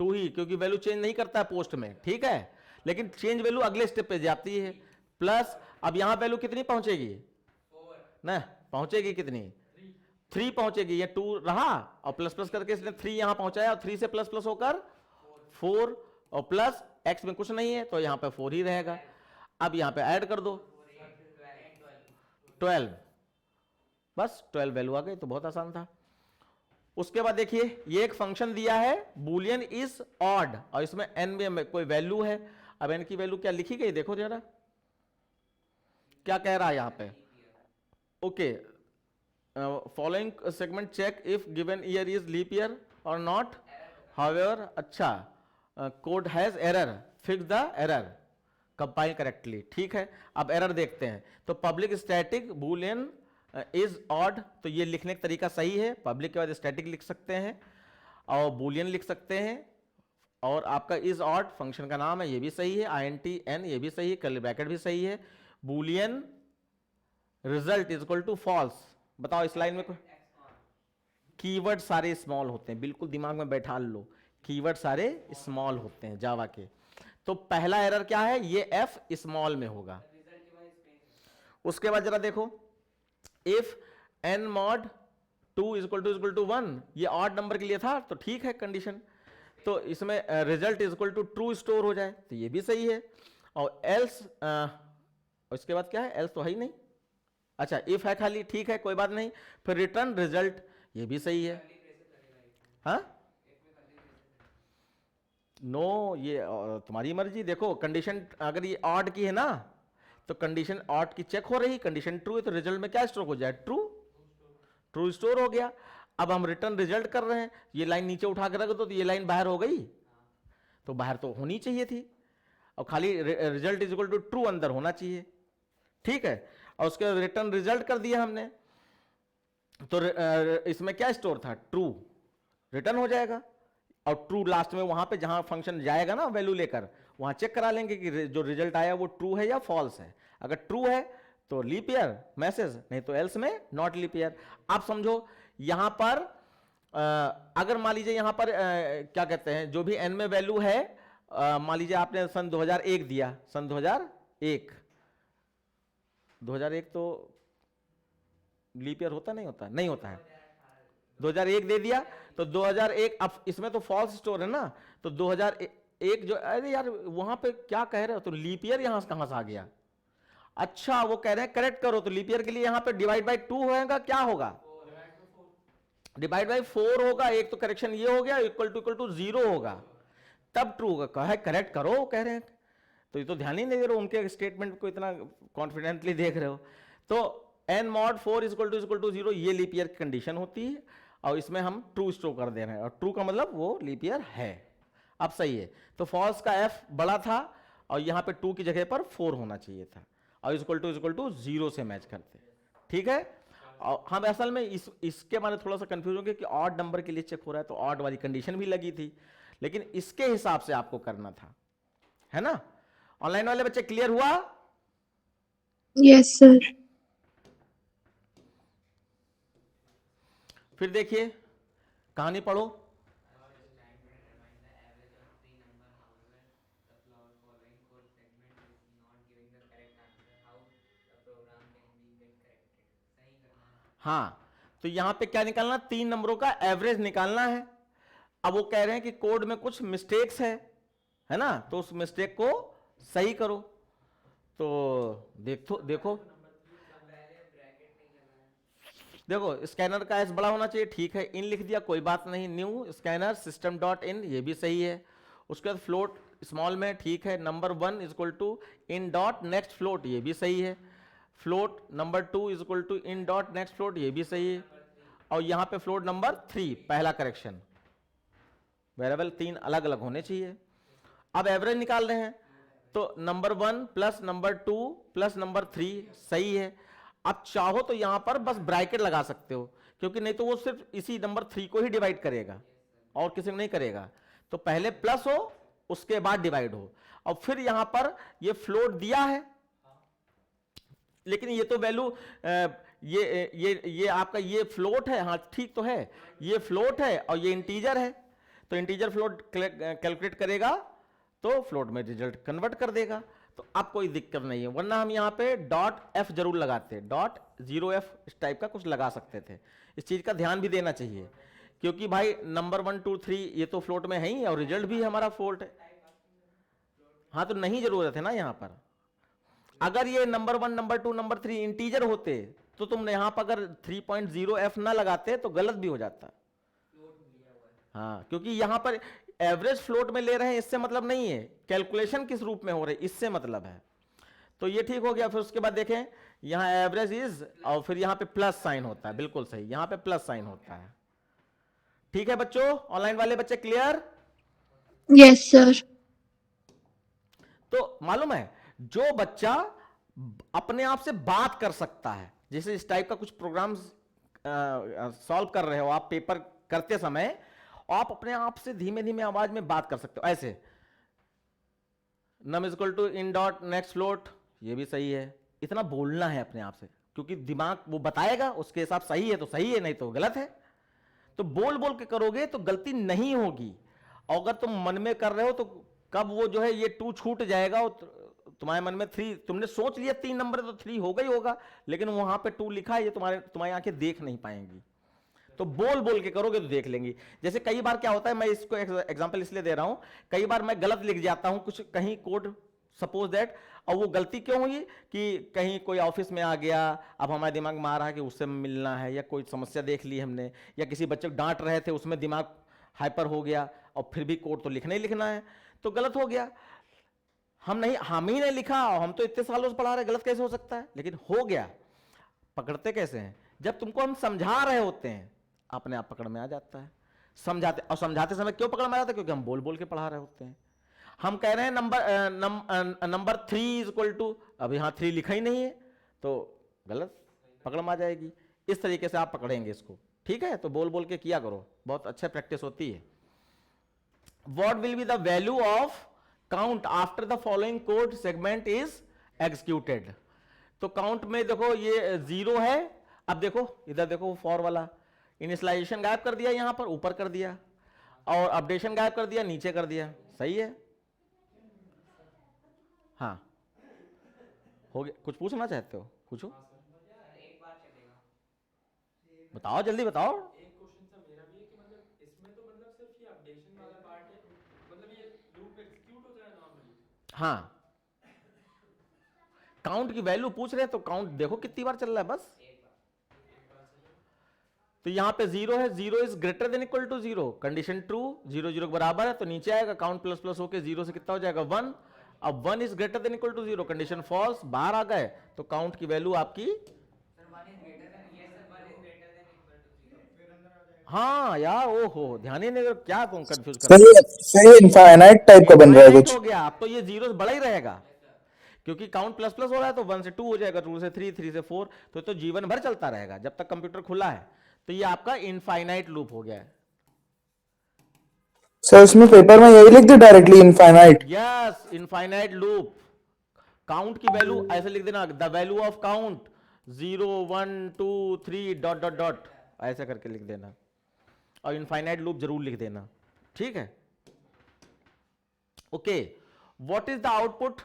2 ही, क्योंकि वैल्यू चेंज नहीं करता है पोस्ट में, ठीक है। लेकिन चेंज वैल्यू अगले स्टेप पे जाती है, प्लस अब यहां वैल्यू कितनी पहुंचेगी, ना पहुंचेगी कितनी 3 पहुंचेगी, ये 2 रहा और प्लस प्लस करके इसने 3 यहां पहुंचाया, और 3 से प्लस प्लस होकर 4, और प्लस x में कुछ नहीं है तो यहां पे 4 ही रहेगा। अब यहां पे ऐड कर दो 12, बस 12 वैल्यू आ गई, तो बहुत आसान था। उसके बाद देखिए ये एक फंक्शन दिया है बूलियन इज ऑड, और इसमें n में कोई वैल्यू है। अब n की वैल्यू क्या लिखी गई देखो जरा, क्या कह रहा है यहां पे। Okay, following segment check if given year is leap year और नॉट, हाउएवर, अच्छा code has error, fix the error, compile correctly, ठीक है। अब एरर देखते हैं, तो public static boolean is odd, तो ये लिखने का तरीका सही है, पब्लिक के बाद स्टैटिक लिख सकते हैं और बूलियन लिख सकते हैं, और आपका इज ऑड फंक्शन का नाम है, ये भी सही है, INT ये भी सही है, कर्ली ब्रैकेट भी सही है। Boolean result is equal to false. बताओ इस लाइन में कोई कीवर्ड सारे स्मॉल होते हैं, बिल्कुल दिमाग में बैठा लो, कीवर्ड सारे स्मॉल होते हैं जावा के। तो पहला एरर क्या है, ये F स्मॉल में होगा। उसके बाद जरा देखो, if n mod 2 is equal to 1, ये ऑड नंबर के लिए था तो ठीक है कंडीशन, तो इसमें result is equal to true store हो जाए, तो ये भी सही है। और एल्स, इसके बाद क्या है, एल्स तो है ही नहीं, अच्छा इफ है खाली, ठीक है कोई बात नहीं। फिर रिटर्न रिजल्ट, ये भी सही है। हाँ नो, ये तुम्हारी मर्जी। देखो कंडीशन अगर ये ऑड की है ना, तो कंडीशन ऑड की चेक हो रही, कंडीशन ट्रू है तो रिजल्ट में क्या स्टोर हो जाए, ट्रू, ट्रू स्टोर हो गया। अब हम रिटर्न रिजल्ट कर रहे हैं, ये लाइन नीचे उठा के रख दो तो ये लाइन बाहर हो गई, तो बाहर तो होनी चाहिए थी, और खाली result is equal to true अंदर होना चाहिए, ठीक है। और उसके रिटर्न रिजल्ट कर दिया हमने, तो इसमें क्या स्टोर था, ट्रू, रिटर्न हो जाएगा। और ट्रू लास्ट में वहां पे जहां फंक्शन जाएगा ना वैल्यू लेकर, वहां चेक करा लेंगे कि जो रिजल्ट आया वो ट्रू है या फॉल्स है। अगर ट्रू है तो लीप ईयर मैसेज, नहीं तो एल्स में नॉट लीप ईयर। आप समझो यहां पर अगर मान लीजिए यहां पर क्या कहते हैं, जो भी एन में वैल्यू है, मान लीजिए आपने सन 2001 दिया, सन 2001 तो लीप ईयर होता नहीं होता, नहीं होता है, 2001 दे दिया तो 2001, अब इसमें तो फॉल्स स्टोर है ना, तो 2001 जो, अरे यार वहां पे क्या कह रहे हो, तो लीप ईयर यहां से कहां से आ गया। अच्छा वो कह रहे हैं करेक्ट करो, तो लीप ईयर के लिए यहां पे डिवाइड बाय 2 होगा, क्या होगा, डिवाइड बाय 4 होगा। एक तो करेक्शन ये हो गया, इक्वल टू 0 होगा, तब ट्रू होगा। कहा है करेक्ट करो कह रहे हैं, तो ये तो ध्यान ही नहीं दे रहे हो उनके स्टेटमेंट को, इतना कॉन्फिडेंटली देख रहे हो। तो n mod 4 इक्वल टू 0, ये लीप ईयर की कंडीशन होती है, और इसमें हम ट्रू स्टोर कर दे रहे हैं, और ट्रू का मतलब वो लीप ईयर है। अब सही है, तो फॉल्स का f बड़ा था, और यहां पे 2 की जगह पर 4 होना चाहिए था, और इक्वल टू 0 से मैच करते, ठीक है। और हम असल में इसके बारे में थोड़ा सा कंफ्यूज हो गए कि ऑड नंबर के लिए चेक हो रहा है, तो ऑड वाली कंडीशन भी लगी थी, लेकिन इसके हिसाब से आपको करना था, है ना। ऑनलाइन वाले बच्चे क्लियर हुआ? Yes sir. फिर देखिए कहानी पढ़ो। हाँ, तो यहां पे क्या निकालना, 3 नंबरों का एवरेज निकालना है। अब वो कह रहे हैं कि कोड में कुछ मिस्टेक्स है ना, तो उस मिस्टेक को सही करो। तो देखो स्कैनर का एस बड़ा होना चाहिए, ठीक है। इन लिख दिया, कोई बात नहीं, new scanner system dot in, ये भी सही है। उसके बाद फ्लोट स्मॉल में, ठीक है। Number 1 equal to in dot next float, ये भी सही है। Float number 2 equal to in dot next float, ये भी सही है। और यहां पे फ्लोट नंबर 3 पहला करेक्शन, वेरिएबल 3 अलग अलग होने चाहिए। अब एवरेज निकाल रहे हैं, तो number 1 plus number 2 plus number 3 सही है। अब चाहो तो यहां पर बस ब्रैकेट लगा सकते हो, क्योंकि नहीं तो वो सिर्फ इसी नंबर 3 को ही डिवाइड करेगा और किसी को नहीं करेगा। तो पहले प्लस हो, उसके बाद डिवाइड हो। और फिर यहां पर ये फ्लोट दिया है, लेकिन ये तो वैल्यू ये आपका ये फ्लोट है, हाँ ठीक तो है, ये फ्लोट है और ये इंटीजर है, तो इंटीजर फ्लोट कैलकुलेट करेगा तो फ्लोट में रिजल्ट कन्वर्ट कर देगा, तो अब कोई दिक्कत नहीं है। वरना हम यहाँ पे डॉट एफ जरूर लगाते, डॉट 0f इस टाइप का कुछ लगा सकते थे। इस चीज का ध्यान भी देना चाहिए, क्योंकि भाई नंबर 1 2 3 ये तो फ्लोट में है ही, और रिजल्ट भी हमारा फ्लोट है। हाँ, तो नहीं जरूरत है ना यहाँ पर। अगर ये नंबर 1 नंबर 2 नंबर 3 इंटीजर होते तो तुम यहाँ पर अगर 3.0f ना लगाते तो गलत भी हो जाता। हाँ, क्योंकि यहाँ पर एवरेज फ्लोट में ले रहे हैं, इससे मतलब नहीं है कैलकुलेशन किस रूप में हो रही, इससे मतलब है। तो ये ठीक हो गया। फिर उसके बाद देखें यहाँ एवरेज इज, और फिर यहाँ पे प्लस साइन होता है, बिल्कुल सही, यहाँ पे प्लस साइन होता है। ठीक है बच्चों, ऑनलाइन वाले बच्चे क्लियर? Yes sir. तो मालूम है जो बच्चा अपने आप से बात कर सकता है, जैसे इस टाइप का कुछ प्रोग्राम्स सॉल्व कर रहे हो आप पेपर करते समय, आप अपने आप से धीमे धीमे आवाज में बात कर सकते हो, ऐसे num equal to in dot next float, ये भी सही है। इतना बोलना है अपने आप से, क्योंकि दिमाग वो बताएगा, उसके हिसाब सही है तो सही है, नहीं तो गलत है। तो बोल बोल के करोगे तो गलती नहीं होगी। और अगर तुम मन में कर रहे हो तो कब वो जो है ये 2 छूट जाएगा, तुम्हारे मन में 3, तुमने सोच लिया 3 नंबर तो 3 होगा ही होगा, लेकिन वहां पे 2 लिखा है, ये तुम्हारी आंखें देख नहीं पाएंगी। तो बोल बोल के करोगे तो देख लेंगी। जैसे कई बार क्या होता है, मैं इसको एग्जांपल इसलिए दे रहा हूं, कई बार मैं गलत लिख जाता हूं कुछ कहीं कोड, सपोज दैट, और वो गलती क्यों हुई कि कहीं कोई ऑफिस में आ गया, अब हमारे दिमाग में आ रहा है कि उससे मिलना है, या कोई समस्या देख ली हमने, या किसी बच्चे को डांट रहे थे उसमें दिमाग हाइपर हो गया, और फिर भी कोड तो लिखना ही लिखना है, तो गलत हो गया। हम ही नहीं लिखा, और हम तो इतने सालों से पढ़ा रहे, गलत कैसे हो सकता है? लेकिन हो गया। पकड़ते कैसे हैं? जब तुमको हम समझा रहे होते हैं, अपने आप पकड़ में आ जाता है। समझाते समय क्यों पकड़ में आ जाता है? क्योंकि हम बोल बोल के पढ़ा रहे होते हैं। हम कह रहे हैं नंबर 3 इज इक्वल टू, अब यहां 3 लिखा ही नहीं है, तो गलत, पकड़ में आ जाएगी। इस तरीके से आप पकड़ेंगे इसको, ठीक है? तो बोल बोल के किया करो, बहुत अच्छा प्रैक्टिस होती है। What will be the value of count after the following code segment is executed? तो काउंट में देखो ये 0 है। अब देखो इधर देखो, फॉर वाला इनिशियलाइजेशन गायब कर दिया, यहां पर ऊपर कर दिया, और अपडेशन गायब कर दिया, नीचे कर दिया। सही है? हाँ, हो गया। कुछ पूछना चाहते हो? पूछो, एक बार चलेगा। बताओ, जल्दी बताओ। एक क्वेश्चन सा मेरा भी है कि मतलब इसमें तो मतलब सिर्फ ये अपडेशन वाला पार्ट है, मतलब ये लूप एग्जीक्यूट होता है नॉर्मली। हाँ, काउंट की वैल्यू पूछ रहे हैं, तो काउंट देखो कितनी बार चल रहा है, बस। तो यहां पे 0 है, 0 is greater than equal to 0, condition true, 0 0 के बराबर है, तो नीचे आएगा काउंट प्लस प्लस होके 0 से कितना हो जाएगा 1। अब 1 is greater than equal to 0, condition false, बाहर आ गए, तो काउंट की वैल्यू आपकी, सर 1 इज ग्रेटर देन, ये sir 1 is greater than equal to 0 फिर अंदर आ जाएगा। हाँ यार, ओहो, ध्यान ही नहीं दे, क्या तुम कंफ्यूज कर सही है, सही इनफाइनाइट टाइप का बन रहा है कुछ। हो गया। अब तो ये 0 बड़ा ही रहेगा, क्योंकि काउंट प्लस प्लस हो रहा है, तो 1 से 2 हो जाएगा, 2 से 3, 3 से 4, तो जीवन भर चलता रहेगा जब तक कंप्यूटर खुला है। तो ये आपका इनफाइनाइट लूप हो गया है। सर उसमें पेपर में यही लिख दे directly infinite. Yes, infinite loop. Count की वैल्यू ऐसे लिख देना, the value of count 0 1 2 3 dot dot dot, ऐसे करके लिख देना, और इनफाइनाइट लूप जरूर लिख देना, ठीक है? Okay, what is the output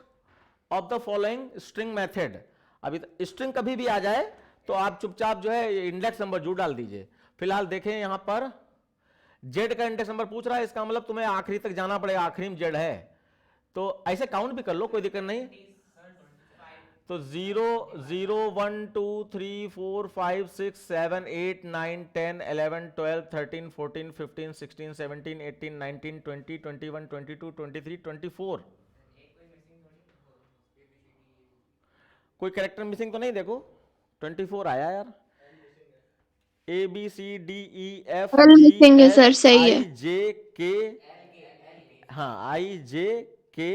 of the following string method? अभी स्ट्रिंग कभी भी आ जाए तो आप चुपचाप जो है इंडेक्स नंबर जरूर डाल दीजिए। फिलहाल देखें यहां पर जेड का इंडेक्स नंबर पूछ रहा है, इसका मतलब तुम्हें आखिरी तक जाना पड़ेगा, आखिरी में जेड है, तो ऐसे काउंट भी कर लो, कोई दिक्कत नहीं। तो 0 0 1 2 3 4 5 6 7 8 9 10 11 12 13 14 15 16 17 18 19 20 21 22 23 24। कोई कैरेक्टर मिसिंग तो नहीं? देखो 24 आया यार। A B C D E F L G missing है H सर, सही है। I J K, हाँ I J K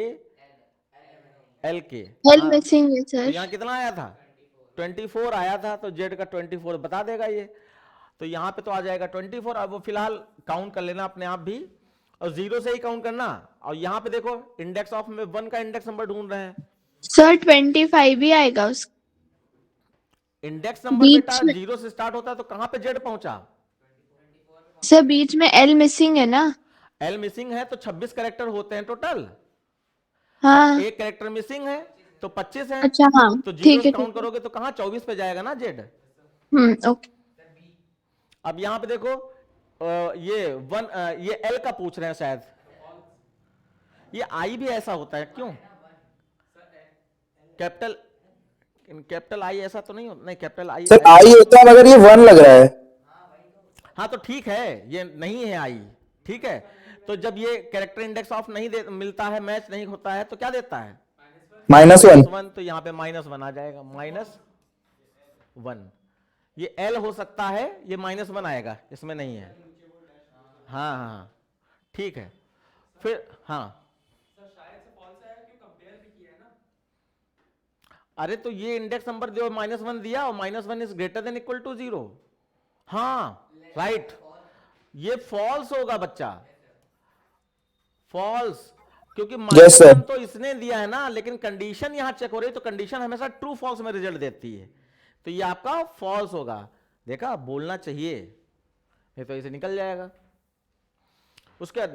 L K, L हाँ। missing है तो सर। यहाँ कितना आया था? 24 आया था, तो जेड का 24 बता देगा ये, तो यहाँ पे तो आ जाएगा 24। अब वो फिलहाल काउंट कर लेना अपने आप भी, और 0 से ही काउंट करना। और यहाँ पे देखो इंडेक्स ऑफ में 1 का इंडेक्स नंबर ढूंढ रहे हैं, सर 25 भी आएगा उस इंडेक्स नंबर बीच बेटा में। 0 से स्टार्ट होता है, तो कहां पे जेड पहुंचा? सर बीच में L मिसिंग है ना? एल मिसिंग है, तो 26 कैरेक्टर होते हैं टोटल, हाँ, एक कैरेक्टर मिसिंग है तो 25 है, अच्छा हाँ, तो 0 ठीक से है काउंट ठीक है। करोगे तो कहां 24 पे जाएगा ना जेड। ओके। अब यहां पे देखो ये एल का पूछ रहे हैं शायद, ये आई भी ऐसा होता है क्यों? कैपिटल आई ऐसा तो नहीं होता, नहीं कैपिटल आई, सर आई होता है मगर ये 1 लग रहा है। हाँ तो ठीक है, ये नहीं है आई, ठीक है? तो जब ये कैरेक्टर इंडेक्स ऑफ नहीं मिलता है, मैच नहीं होता है, तो क्या देता है? -1। -1, तो यहाँ पे -1 आ जाएगा, -1। ये L हो सकता है, ये -1 आएगा, इसमें नहीं है। हाँ हाँ हाँ, ठीक है। फिर हाँ, सर शायद से फॉल्स आया क्यों, कंपेयर भी किया है ना। अरे तो ये इंडेक्स नंबर जो -1 दिया, और -1 is greater than equal to 0, हाँ राइट, ये फॉल्स होगा बच्चा, फॉल्स, क्योंकि Yes, sir. -1 तो इसने दिया है ना, लेकिन कंडीशन यहां चेक हो रही है, तो कंडीशन हमेशा ट्रू फॉल्स में रिजल्ट देती है, तो ये आपका फॉल्स होगा। देखा, बोलना चाहिए, नहीं तो इसे निकल जाएगा। उसके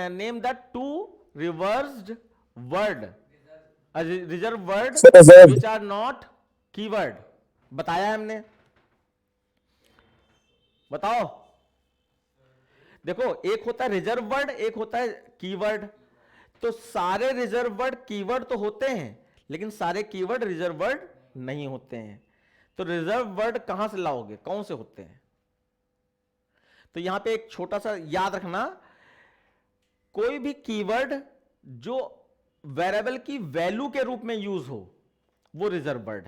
name the 2 reversed word, reserved word Sir, reserved. Which are not keyword, बताया हमने, बताओ। देखो एक होता है रिजर्व वर्ड, एक होता है कीवर्ड, तो सारे रिजर्व वर्ड कीवर्ड तो होते हैं, लेकिन सारे कीवर्ड रिजर्व वर्ड नहीं होते हैं। तो रिजर्व वर्ड कहां से लाओगे, कौन से होते हैं? तो यहां पे एक छोटा सा याद रखना, कोई भी कीवर्ड जो वेरिएबल की वैल्यू के रूप में यूज हो वो रिजर्व वर्ड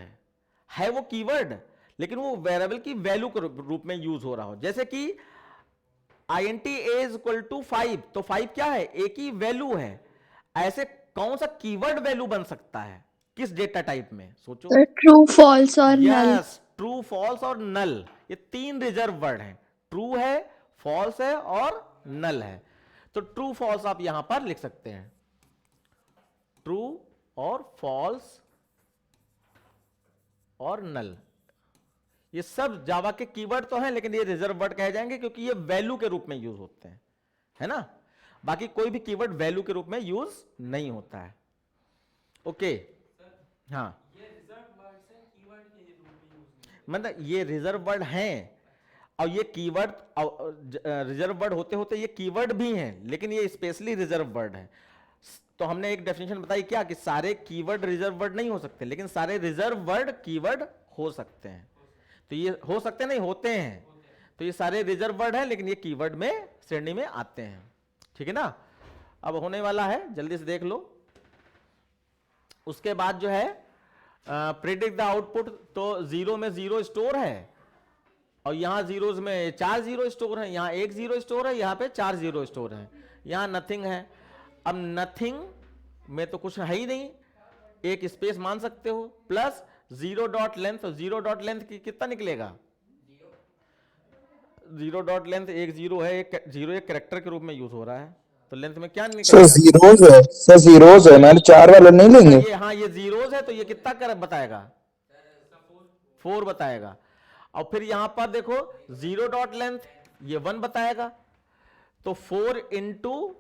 है वो कीवर्ड, लेकिन वो वेरिएबल की वैल्यू के रूप में यूज हो रहा हो। जैसे कि int a is equal to 5, तो 5 क्या है? ए की वैल्यू है। ऐसे कौन सा कीवर्ड वैल्यू बन सकता है किस डेटा टाइप में? सोचो। ट्रू, फॉल्स और नल। यस, ट्रू, फॉल्स और नल, ये 3 रिजर्व वर्ड हैं। ट्रू है, फॉल्स है और नल है। तो ट्रू फॉल्स आप यहां पर लिख सकते हैं, ट्रू और फॉल्स और नल। ये सब जावा के कीवर्ड तो हैं, लेकिन ये रिजर्व वर्ड कहे जाएंगे क्योंकि ये वैल्यू के रूप में यूज होते हैं, है ना। बाकी कोई भी कीवर्ड वैल्यू के रूप में यूज नहीं होता है। ओके, हाँ, ये रिजर्व वर्ड्स हैं, कीवर्ड के रूप में यूज नहीं। मतलब ये रिजर्व वर्ड हैं और ये कीवर्ड रिजर्व वर्ड होते होते ये कीवर्ड भी हैं, लेकिन ये स्पेशली रिजर्व वर्ड है। तो हमने एक डेफिनेशन बताई क्या, कि सारे कीवर्ड रिजर्व वर्ड नहीं हो सकते, लेकिन सारे रिजर्व वर्ड कीवर्ड हो सकते हैं। तो ये हो सकते नहीं, होते हैं। तो ये सारे रिजर्व वर्ड हैं, लेकिन ये कीवर्ड में श्रेणी में आते हैं। ठीक है ना। अब होने वाला है, जल्दी से देख लो। उसके बाद जो है प्रिडिक्ट द आउटपुट, तो 0 में 0 स्टोर है और यहां जीरोज में 4 0 स्टोर है, यहां 1 0 स्टोर है, यहां पे 4 0 स्टोर है, यहां नथिंग है। अब नथिंग में तो कुछ है ही नहीं, एक स्पेस मान सकते हो, प्लस 0 डॉट लेंथ। तो 0 डॉट लेंथ की कितना निकलेगा? 0 डॉट लेंथ 1 0 है, एक 0 एक कैरेक्टर के रूप में यूज हो रहा है, तो लेंथ में क्या सर निकलेगा? जीरोज है, सर जीरोज है, मैंने 4 वाला नहीं लेंगे। ये हाँ, ये जीरोज है, तो ये कितना कर बताएगा? 4 बताएगा। और फिर यहां पर देखो 0 डॉट लेंथ, ये 1 बताएगा। तो 4 इंटू,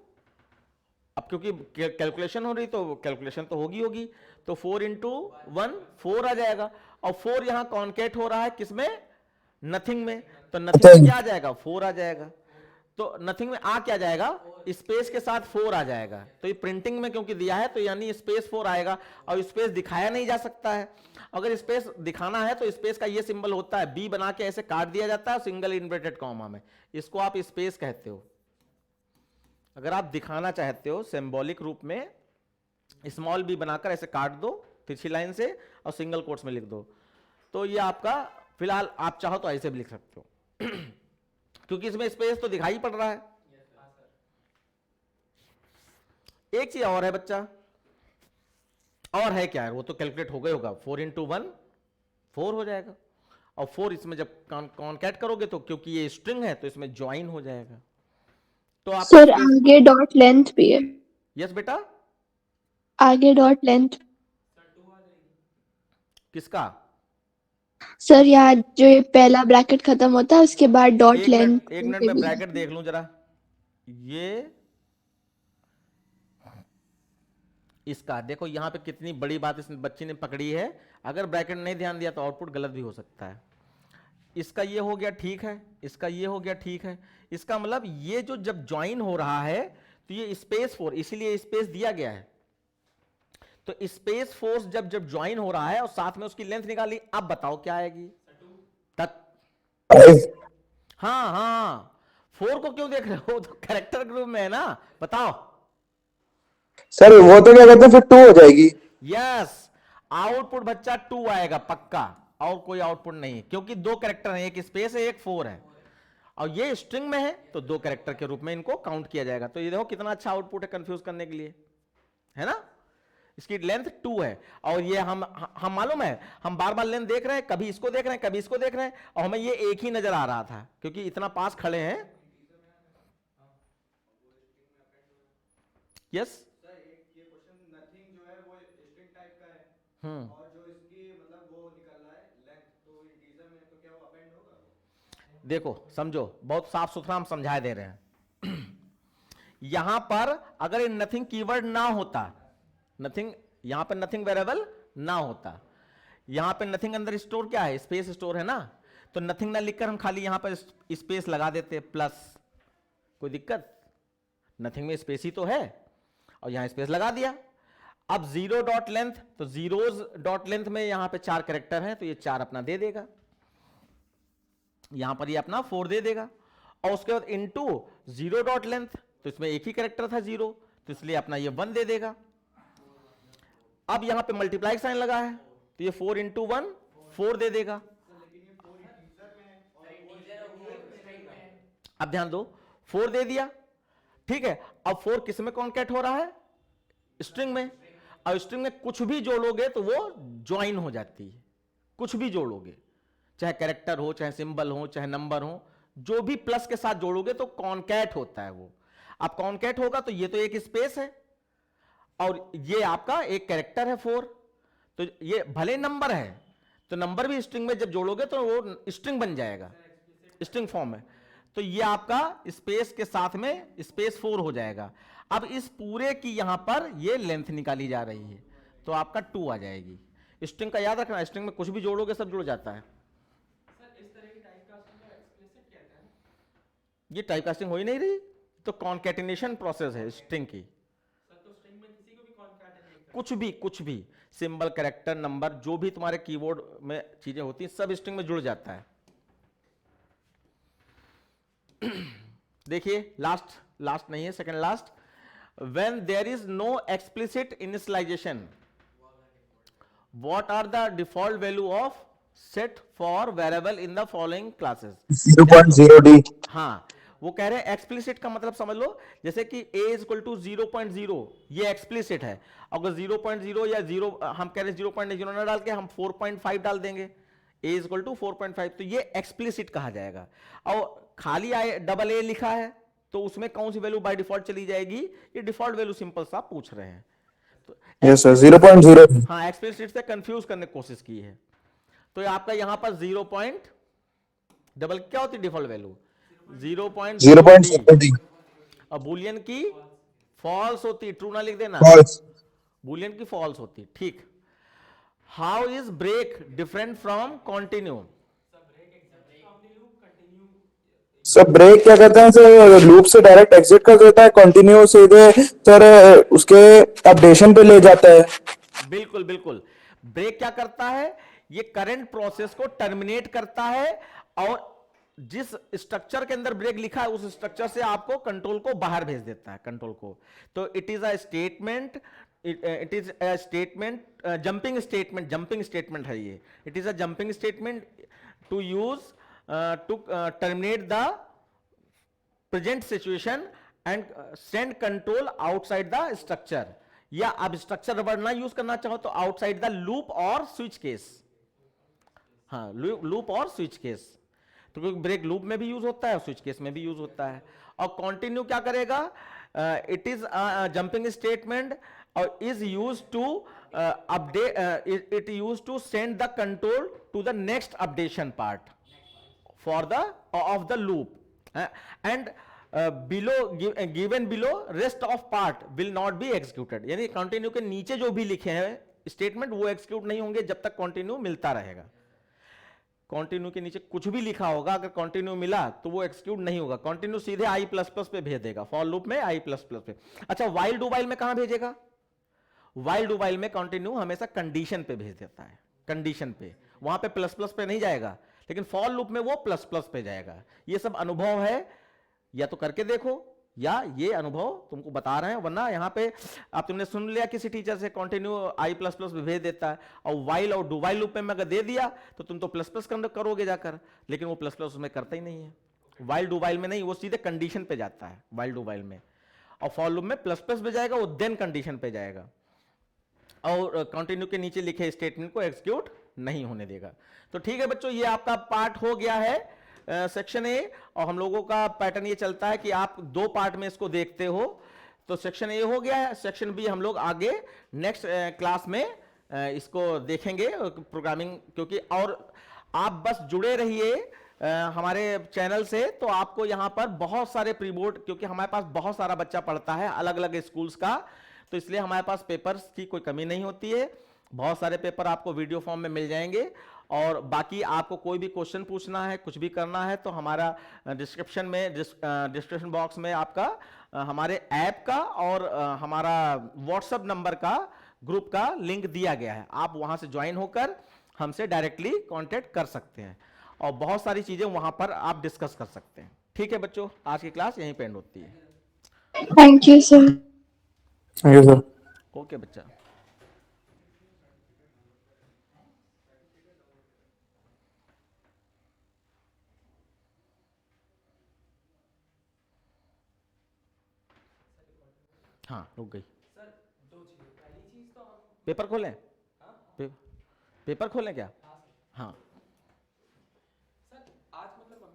अब क्योंकि कैलकुलेशन हो रही तो कैलकुलेशन तो होगी, तो 4 इंटू 1 4 आ जाएगा। और 4 यहां कॉन्केट हो रहा है किसमें? नथिंग में। तो नथिंग में क्या आ जाएगा? 4 आ जाएगा। तो नथिंग में आ क्या जाएगा? स्पेस के साथ 4 आ जाएगा। तो ये प्रिंटिंग में क्योंकि दिया है, तो यानी स्पेस 4 आएगा। और स्पेस दिखाया नहीं जा सकता है। अगर स्पेस दिखाना है तो स्पेस का ये सिंबल होता है, बी बना के ऐसे काट दिया जाता है सिंगल इन्वर्टेड कॉमा में, इसको आप स्पेस कहते हो। अगर आप दिखाना चाहते हो सिंबॉलिक रूप में, स्मॉल बी बनाकर ऐसे काट दो तिरछी लाइन से और सिंगल कोट्स में लिख दो, तो ये आपका, फिलहाल आप चाहो तो ऐसे भी लिख सकते हो क्योंकि इसमें स्पेस तो दिखाई पड़ रहा है। एक चीज और है बच्चा, और है क्या है, वो तो कैलकुलेट हो गया होगा। 4 इंटू 1 4 हो जाएगा। और 4 इसमें जब कॉन्कैट करोगे तो क्योंकि ये स्ट्रिंग है तो इसमें ज्वाइन हो जाएगा। तो आप सर आगे डॉट लेंथ भी है, यस बेटा, आगे डॉट लेंथ। किसका? सर यहाँ जो ये पहला ब्रैकेट खत्म होता है उसके बाद डॉट लेंथ। एक मिनट में ब्रैकेट देख लूं जरा। ये इसका देखो, यहां पे कितनी बड़ी बात इस बच्ची ने पकड़ी है। अगर ब्रैकेट नहीं ध्यान दिया तो आउटपुट गलत भी हो सकता है। इसका ये हो गया ठीक है, इसका ये हो गया ठीक है। इसका मतलब ये जो जब ज्वाइन हो रहा है तो ये स्पेस 4, इसीलिए स्पेस दिया गया है। तो स्पेस फोर्स जब जब ज्वाइन हो रहा है और साथ में उसकी लेंथ निकाली, अब बताओ क्या आएगी? तक। 5। हाँ हाँ, 4 को क्यों देख रहे हो? तो कैरेक्टर ग्रुप में है ना, बताओ। सर वो तो क्या कहते हैं, फिर 2 हो जाएगी। यस, आउटपुट बच्चा 2 आएगा पक्का, और कोई आउटपुट नहीं, क्योंकि 2 कैरेक्टर हैं, एक स्पेस है एक 4 है, और ये स्ट्रिंग में है तो 2 कैरेक्टर के रूप में इनको काउंट किया जाएगा। तो ये देखो कितना अच्छा आउटपुट है कंफ्यूज करने के लिए, है ना। इसकी लेंथ 2 है और ये हम मालूम है, हम बार बार लेंथ देख रहे हैं, कभी इसको देख रहे हैं कभी इसको देख रहे हैं, और हमें ये एक ही नजर आ रहा था क्योंकि इतना पास खड़े हैं। यस सर ये क्वेश्चन, नथिंग जो है वो स्ट्रिंग टाइप का है और जो इसकी मतलब वो निकल रहा है लेंथ, तो इंटीजर में, तो क्या वो अपेंड होगा? देखो समझो, बहुत साफ सुथरा हम समझा दे रहे हैं यहां पर अगर ये नथिंग कीवर्ड ना होता, नथिंग यहां पर नथिंग वेरिएबल ना होता, यहां पे नथिंग अंदर स्टोर क्या है? स्पेस स्टोर है ना। तो नथिंग ना लिखकर हम खाली यहां पर स्पेस लगा देते प्लस, कोई दिक्कत? नथिंग में स्पेस ही तो है और यहां स्पेस लगा दिया। अब 0 डॉट लेंथ, तो जीरोज डॉट लेंथ में यहां पे 4 कैरेक्टर हैं तो ये 4 अपना दे देगा, यहां पर ये अपना 4 दे देगा। और उसके बाद इनटू 0 डॉट लेंथ, तो इसमें एक ही कैरेक्टर था 0, तो इसलिए अपना ये 1 दे देगा। अब यहां पे मल्टीप्लाई साइन लगा है तो ये 4 × 1 4 दे देगा। अब ध्यान दो 4 दे दिया, ठीक है। अब 4 किस में कॉन्कैट हो रहा है? स्ट्रिंग में। अब स्ट्रिंग में कुछ भी जोड़ोगे तो वो ज्वाइन हो जाती है, कुछ भी जोड़ोगे, चाहे कैरेक्टर हो, चाहे सिंबल हो, चाहे नंबर हो, जो भी प्लस के साथ जोड़ोगे तो कॉन्कैट होता है वो। अब कॉन्कैट होगा तो ये तो एक स्पेस है और ये आपका एक कैरेक्टर है 4, तो ये भले नंबर है तो नंबर भी स्ट्रिंग में जब जोड़ोगे तो वो स्ट्रिंग बन जाएगा, स्ट्रिंग फॉर्म है। तो ये आपका स्पेस के साथ में स्पेस 4 हो जाएगा। अब इस पूरे की यहां पर ये लेंथ निकाली जा रही है तो आपका 2 आ जाएगी। स्ट्रिंग का याद रखना, स्ट्रिंग में कुछ भी जोड़ोगे सब जुड़ जाता है। सर इस तरह की टाइप कास्टिंग को एक्सप्लिसिट कहते हैं। ये टाइप कास्टिंग हो ही नहीं रही, तो कॉन्कैटिनेशन प्रोसेस है स्ट्रिंग की। सर तो स्ट्रिंग में किसी को भी कॉन्कैटिनेट कुछ भी सिंबल, कैरेक्टर, नंबर, जो भी तुम्हारे कीबोर्ड में चीजें होती हैं सब स्ट्रिंग में जुड़ जाता है। देखिए लास्ट नहीं है, second last. When there is no explicit initialization, what are the default value of set for variable in the following classes? 0.0D। हाँ, वो कह रहे हैं एक्सप्लिसिट का मतलब समझ लो, जैसे कि a = 0.0 ये एक्सप्लिसिट है। अगर 0.0 या 0 हम कह रहे हैं 0.0 ना डाल के हम 4.5 डाल देंगे, a = 4.5, तो ये एक्सप्लिसिट कहा जाएगा। और खाली डबल ए लिखा है तो उसमें कौन सी वैल्यू बाय डिफॉल्ट चली जाएगी? ये डिफॉल्ट वैल्यू सिंपल सा पूछ रहे हैं। तो यस सर 0.0। हाँ, एक्सप्लिसिट से कंफ्यूज करने की कोशिश की है। तो ये आपका यहां पर 0. डबल क्या होती है डिफॉल्ट वैल्यू? 0.0D। अब बुलियन की फॉल्स होती, ट्रू ना लिख देना, फॉल्स। बुलियन की फॉल्स होती, ठीक। How is break different from continue? Sir break क्या करते हैं सर? लूप से डायरेक्ट एग्जिट कर देता है, कंटिन्यू सीधे सर उसके अपडेशन पे ले जाता है। बिल्कुल बिल्कुल। ब्रेक क्या करता है? ये करंट प्रोसेस को टर्मिनेट करता है और जिस स्ट्रक्चर के अंदर ब्रेक लिखा है उस स्ट्रक्चर से आपको कंट्रोल को बाहर भेज देता है, कंट्रोल को। तो it is a statement, it is a statement, jumping statement है ये। It is a jumping statement to use to terminate the present situation and send control outside the structure। या आप स्ट्रक्चर वर्ड ना use करना चाहो तो outside the loop और switch case. हाँ, लूप और स्विच केस, तो क्योंकि ब्रेक लूप में भी यूज होता है और स्विच केस में भी यूज होता है। और कंटिन्यू क्या करेगा? इट इज जंपिंग स्टेटमेंट और is use to update, it use to send the control to the next updation part for the of the loop and given below rest of part will not be executed। यानी continue के नीचे जो भी लिखे हैं statement वो execute नहीं होंगे जब तक कंटिन्यू मिलता रहेगा। कंटिन्यू के नीचे कुछ भी लिखा होगा, अगर कंटिन्यू मिला तो वो एग्जीक्यूट नहीं होगा, कंटिन्यू सीधे i++ पे भेज देगा, फॉर लूप में i++ पे। अच्छा, while do while में कहां भेजेगा? while do while में कंटिन्यू हमेशा कंडीशन पे भेज देता है, कंडीशन पे, वहां पे प्लस पे नहीं जाएगा, लेकिन फॉर लूप में वो प्लस पे जाएगा। ये सब अनुभव है, या तो करके देखो या ये अनुभव तुमको बता रहे हैं, वरना यहां पे आप तुमने सुन लिया किसी टीचर से कंटिन्यू i++ पे भेज देता है, और वाइल और डू वाइल लूप में अगर दे दिया तो तुम तो प्लस करोगे जाकर, लेकिन वो प्लस उसमें करता ही नहीं है। वाइल डू वाइल में नहीं, वो सीधे कंडीशन पे जाता है वाइल डू वाइल में, और फॉर लूप में प्लस पे जाएगा, वो देन कंडीशन पे जाएगा और कंटिन्यू के नीचे लिखे स्टेटमेंट को एग्जीक्यूट नहीं होने देगा। तो ठीक है बच्चों, ये आपका पार्ट हो गया है सेक्शन ए, और हम लोगों का पैटर्न ये चलता है कि आप 2 पार्ट में इसको देखते हो। तो सेक्शन ए हो गया है, सेक्शन बी हम लोग आगे नेक्स्ट क्लास में इसको देखेंगे प्रोग्रामिंग, क्योंकि और आप बस जुड़े रहिए हमारे चैनल से, तो आपको यहां पर बहुत सारे प्रीबोर्ड, क्योंकि हमारे पास बहुत सारा बच्चा पढ़ता है अलग अलग स्कूल्स का, तो इसलिए हमारे पास पेपर्स की कोई कमी नहीं होती है। बहुत सारे पेपर आपको वीडियो फॉर्म में मिल जाएंगे, और बाकी आपको कोई भी क्वेश्चन पूछना है, कुछ भी करना है, तो हमारा डिस्क्रिप्शन बॉक्स में आपका हमारे ऐप का और हमारा व्हाट्सएप नंबर का ग्रुप का लिंक दिया गया है। आप वहां से ज्वाइन होकर हमसे डायरेक्टली कांटेक्ट कर सकते हैं, और बहुत सारी चीजें वहां पर आप डिस्कस कर सकते हैं। ठीक है बच्चों, आज की क्लास यहीं पे एंड होती है। Thank you, sir. Thank you sir. Okay बच्चा। हाँ रुक गई। सर दो चीज़ें, पहली चीज़ तो हम पेपर खोलें? हाँ पेपर खोलें क्या? हाँ सर। हाँ सर आज मतलब हम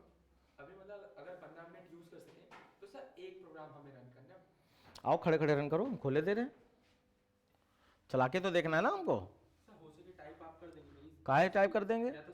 अभी मतलब अगर 15 मिनट यूज़ कर सकें तो सर एक प्रोग्राम हमें रन करना है। आओ खड़े खड़े रन करो, हम खोले दे रहे हैं। चला के तो देखना है ना हमको। सर हो सके टाइप आप कर देंगे प्लीज़, काहे टाइप कर देंगे? या तो